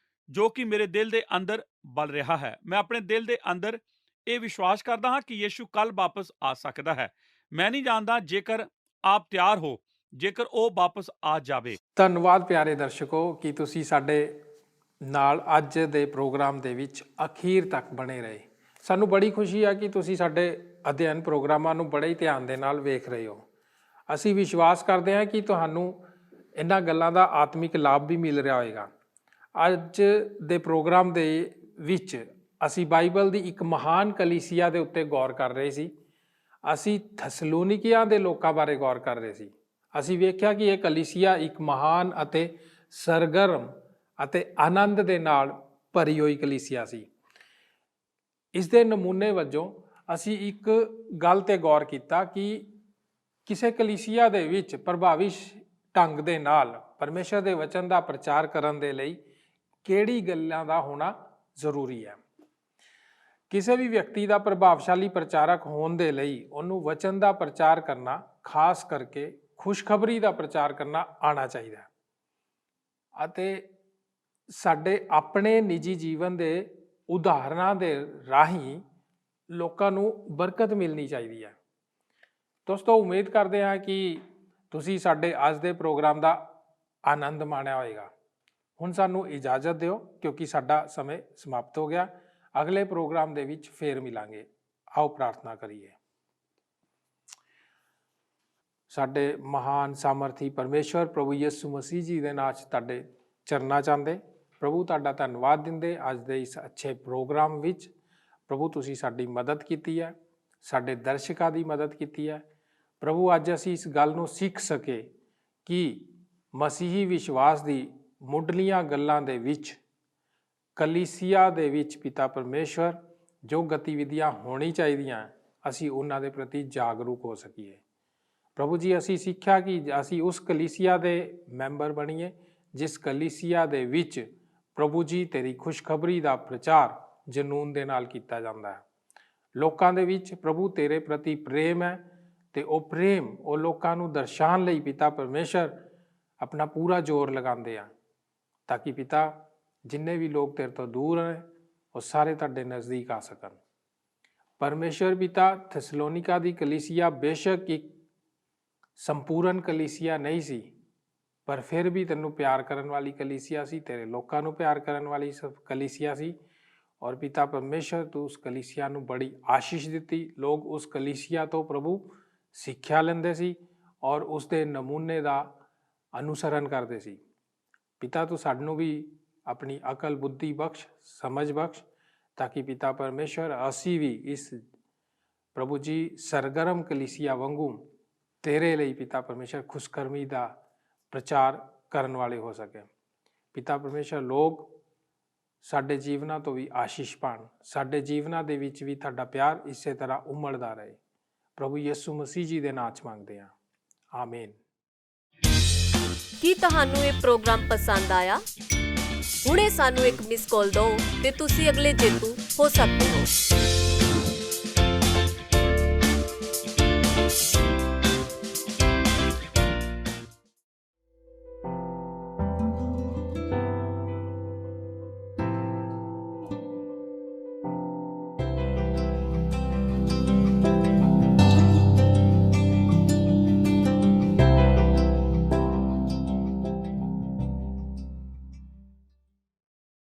ਜੋ ਕਿ ਮੇਰੇ ਦਿਲ ਦੇ ਅੰਦਰ ਬਲ ਰਿਹਾ ਹੈ। ਮੈਂ ਆਪਣੇ ਦਿਲ ਦੇ ਅੰਦਰ ਇਹ ਵਿਸ਼ਵਾਸ ਕਰਦਾ ਹਾਂ ਕਿ ਯਿਸੂ ਕੱਲ ਵਾਪਸ ਆ ਸਕਦਾ ਹੈ। ਮੈਂ ਨਹੀਂ ਜਾਣਦਾ ਜੇਕਰ ਆਪ ਤਿਆਰ ਹੋ, ਜੇਕਰ ਉਹ ਵਾਪਸ ਆ ਜਾਵੇ। ਧੰਨਵਾਦ ਪਿਆਰੇ ਦਰਸ਼ਕੋ ਕਿ ਤੁਸੀਂ ਸਾਡੇ ਨਾਲ ਅੱਜ ਦੇ ਪ੍ਰੋਗਰਾਮ ਦੇ ਵਿੱਚ ਅਖੀਰ ਤੱਕ ਬਣੇ ਰਹੇ। ਸਾਨੂੰ ਬੜੀ ਖੁਸ਼ੀ ਹੈ ਕਿ ਤੁਸੀਂ ਸਾਡੇ ਅਧਿਐਨ ਪ੍ਰੋਗਰਾਮਾਂ ਨੂੰ ਬੜੇ ਹੀ ਧਿਆਨ ਦੇ ਨਾਲ ਵੇਖ ਰਹੇ ਹੋ। ਅਸੀਂ ਵਿਸ਼ਵਾਸ ਕਰਦੇ ਹਾਂ ਕਿ ਤੁਹਾਨੂੰ ਇਹਨਾਂ ਗੱਲਾਂ ਦਾ ਆਤਮਿਕ ਲਾਭ ਵੀ ਮਿਲ ਰਿਹਾ ਹੋਵੇਗਾ। ਅੱਜ ਦੇ ਪ੍ਰੋਗਰਾਮ ਦੇ ਵਿੱਚ ਅਸੀਂ ਬਾਈਬਲ ਦੀ ਇੱਕ ਮਹਾਨ ਕਲੀਸਿਆ ਦੇ ਉੱਤੇ ਗੌਰ ਕਰ ਰਹੇ ਸੀ। ਅਸੀਂ ਥੈਸਲੋਨੀਕੀਆਂ ਦੇ ਲੋਕਾਂ ਬਾਰੇ ਗੌਰ ਕਰ ਰਹੇ ਸੀ। ਅਸੀਂ ਵੇਖਿਆ ਕਿ ਇਹ ਕਲੀਸਿਆ ਇੱਕ ਮਹਾਨ ਅਤੇ ਸਰਗਰਮ ਅਤੇ ਆਨੰਦ ਦੇ ਨਾਲ ਭਰੀ ਹੋਈ ਕਲੀਸਿਆ ਸੀ। ਇਸ ਦੇ ਨਮੂਨੇ ਵਜੋਂ ਅਸੀਂ ਇੱਕ ਗੱਲ ਤੇ ਗੌਰ ਕੀਤਾ ਕਿ ਕਿਸੇ ਕਲੀਸਿਆ ਦੇ ਵਿੱਚ ਪ੍ਰਭਾਵੀ ਢੰਗ ਦੇ ਨਾਲ ਪਰਮੇਸ਼ਰ ਦੇ ਵਚਨ ਦਾ ਪ੍ਰਚਾਰ ਕਰਨ ਦੇ ਲਈ ਕਿਹੜੀ ਗੱਲਾਂ ਦਾ ਹੋਣਾ ਜ਼ਰੂਰੀ ਹੈ। ਕਿਸੇ ਵੀ ਵਿਅਕਤੀ ਦਾ ਪ੍ਰਭਾਵਸ਼ਾਲੀ ਪ੍ਰਚਾਰਕ ਹੋਣ ਦੇ ਲਈ ਉਹਨੂੰ ਵਚਨ ਦਾ ਪ੍ਰਚਾਰ ਕਰਨਾ, ਖਾਸ ਕਰਕੇ ਖੁਸ਼ਖਬਰੀ ਦਾ ਪ੍ਰਚਾਰ ਕਰਨਾ ਆਉਣਾ ਚਾਹੀਦਾ ਹੈ। ਅਤੇ ਸਾਡੇ ਆਪਣੇ ਨਿੱਜੀ ਜੀਵਨ ਦੇ ਉਦਾਹਰਨਾਂ ਦੇ ਰਾਹੀਂ ਲੋਕਾਂ ਨੂੰ ਬਰਕਤ ਮਿਲਣੀ ਚਾਹੀਦੀ ਹੈ। ਦੋਸਤੋ, ਉਮੀਦ ਕਰਦੇ ਹਾਂ ਕਿ ਤੁਸੀਂ ਸਾਡੇ ਅੱਜ ਦੇ ਪ੍ਰੋਗਰਾਮ ਦਾ ਆਨੰਦ ਮਾਣਿਆ ਹੋਵੇਗਾ। ਹੁਣ ਸਾਨੂੰ ਇਜਾਜ਼ਤ ਦਿਓ ਕਿਉਂਕਿ ਸਾਡਾ ਸਮੇਂ ਸਮਾਪਤ ਹੋ ਗਿਆ। ਅਗਲੇ ਪ੍ਰੋਗਰਾਮ ਦੇ ਵਿੱਚ ਫੇਰ ਮਿਲਾਂਗੇ। ਆਓ ਪ੍ਰਾਰਥਨਾ ਕਰੀਏ। ਸਾਡੇ ਮਹਾਨ ਸਾਮਰਥੀ ਪਰਮੇਸ਼ਵਰ ਪ੍ਰਭੂ ਯਿਸੂ ਮਸੀਹ ਜੀ ਦੇ ਨਾਂ 'ਚ ਤੁਹਾਡੇ ਚਰਨਾਂ 'ਚ ਆਉਂਦੇ ਪ੍ਰਭੂ ਤੁਹਾਡਾ ਧੰਨਵਾਦ ਦਿੰਦੇ ਅੱਜ ਦੇ ਇਸ ਅੱਛੇ ਪ੍ਰੋਗਰਾਮ ਵਿੱਚ। ਪ੍ਰਭੂ ਤੁਸੀਂ ਸਾਡੀ ਮਦਦ ਕੀਤੀ ਹੈ, ਸਾਡੇ ਦਰਸ਼ਕਾਂ ਦੀ ਮਦਦ ਕੀਤੀ ਹੈ। ਪ੍ਰਭੂ ਅੱਜ ਅਸੀਂ ਇਸ ਗੱਲ ਨੂੰ ਸਿੱਖ ਸਕੇ ਕਿ ਮਸੀਹੀ ਵਿਸ਼ਵਾਸ ਦੀ ਮੁੱਢਲੀਆਂ ਗੱਲਾਂ ਦੇ ਵਿੱਚ ਕਲੀਸਿਆ ਦੇ ਵਿੱਚ ਪਿਤਾ ਪਰਮੇਸ਼ਵਰ ਜੋ ਗਤੀਵਿਧੀਆਂ ਹੋਣੀ ਚਾਹੀਦੀਆਂ ਅਸੀਂ ਉਹਨਾਂ ਦੇ ਪ੍ਰਤੀ ਜਾਗਰੂਕ ਹੋ ਸਕੀਏ। ਪ੍ਰਭੂ ਜੀ, ਅਸੀਂ ਸਿੱਖਿਆ ਕਿ ਅਸੀਂ ਉਸ ਕਲੀਸਿਆ ਦੇ ਮੈਂਬਰ ਬਣੀਏ ਜਿਸ ਕਲੀਸਿਆ ਦੇ ਵਿੱਚ ਪ੍ਰਭੂ ਜੀ ਤੇਰੀ ਖੁਸ਼ਖਬਰੀ ਦਾ ਪ੍ਰਚਾਰ ਜਨੂਨ ਦੇ ਨਾਲ ਕੀਤਾ ਜਾਂਦਾ ਹੈ। ਲੋਕਾਂ ਦੇ ਵਿੱਚ ਪ੍ਰਭੂ ਤੇਰੇ ਪ੍ਰਤੀ ਪ੍ਰੇਮ ਹੈ ਤੇ ਉਹ ਪ੍ਰੇਮ ਉਹ ਲੋਕਾਂ ਨੂੰ ਦਰਸਾਉਣ ਲਈ ਪਿਤਾ ਪਰਮੇਸ਼ਰ ਆਪਣਾ ਪੂਰਾ ਜ਼ੋਰ ਲਗਾਉਂਦੇ ਆ ਤਾਂ ਕਿ ਪਿਤਾ ਜਿੰਨੇ ਵੀ ਲੋਕ ਤੇਰੇ ਤੋਂ ਦੂਰ ਨੇ ਉਹ ਸਾਰੇ ਤੁਹਾਡੇ ਨਜ਼ਦੀਕ ਆ ਸਕਣ। ਪਰਮੇਸ਼ਰ ਪਿਤਾ ਥੈਸਲੋਨੀਕਾ ਦੀ ਕਲੀਸਿਆ ਬੇਸ਼ੱਕ ਇੱਕ ਸੰਪੂਰਨ ਕਲੀਸਿਆ ਨਹੀਂ ਸੀ, ਪਰ ਫਿਰ ਵੀ ਤੈਨੂੰ ਪਿਆਰ ਕਰਨ ਵਾਲੀ ਕਲੀਸਿਆ ਸੀ, ਤੇਰੇ ਲੋਕਾਂ ਨੂੰ ਪਿਆਰ ਕਰਨ ਵਾਲੀ ਕਲੀਸਿਆ ਸੀ। ਔਰ ਪਿਤਾ ਪਰਮੇਸ਼ਰ ਤੂੰ ਉਸ ਕਲੀਸਿਆ ਨੂੰ ਬੜੀ ਆਸ਼ੀਸ਼ ਦਿੱਤੀ। ਲੋਕ ਉਸ ਕਲੀਸਿਆ ਤੋਂ ਪ੍ਰਭੂ ਸਿੱਖਿਆ ਲੈਂਦੇ ਸੀ ਔਰ ਉਸ ਦੇ ਨਮੂਨੇ ਦਾ ਅਨੁਸਰਨ ਕਰਦੇ ਸੀ। ਪਿਤਾ ਤੂੰ ਸਾਨੂੰ ਵੀ ਆਪਣੀ ਅਕਲ ਬੁੱਧੀ ਬਖਸ਼, ਸਮਝ ਬਖਸ਼ ਤਾਂ ਕਿ ਪਿਤਾ ਪਰਮੇਸ਼ਰ ਅਸੀਂ ਵੀ ਇਸ ਪ੍ਰਭੂ ਜੀ ਸਰਗਰਮ ਕਲੀਸਿਆ ਵਾਂਗੂ ਤੇਰੇ ਲਈ ਪਿਤਾ ਪਰਮੇਸ਼ਰ ਖੁਸ਼ਕਰਮੀ ਦਾ ਪ੍ਰਚਾਰ ਕਰਨ ਵਾਲੇ ਹੋ ਸਕੇ। ਪਿਤਾ ਪਰਮੇਸ਼ਰ ਲੋਕ ਸਾਡੇ ਜੀਵਨਾਂ ਤੋਂ ਵੀ ਆਸ਼ੀਸ਼ ਪਾਣ, ਸਾਡੇ ਜੀਵਨਾਂ ਦੇ ਵਿੱਚ ਵੀ ਤੁਹਾਡਾ ਪਿਆਰ ਇਸੇ ਤਰ੍ਹਾਂ ਉਮੜਦਾ ਰਹੇ। ਪ੍ਰਭੂ ਯਿਸੂ ਮਸੀਹ ਜੀ ਦੇ ਨਾਂ 'ਚ ਮੰਗਦੇ ਹਾਂ, ਆਮੀਨ। ਕੀ ਤੁਹਾਨੂੰ ਇਹ ਪ੍ਰੋਗਰਾਮ ਪਸੰਦ ਆਇਆ? ਹੁਣੇ ਸਾਨੂੰ ਇੱਕ ਮਿਸ ਕਾਲ ਦਿਓ ਤੇ ਤੁਸੀਂ ਅਗਲੇ ਜੇਤੂ ਹੋ ਸਕਦੇ ਹੋ।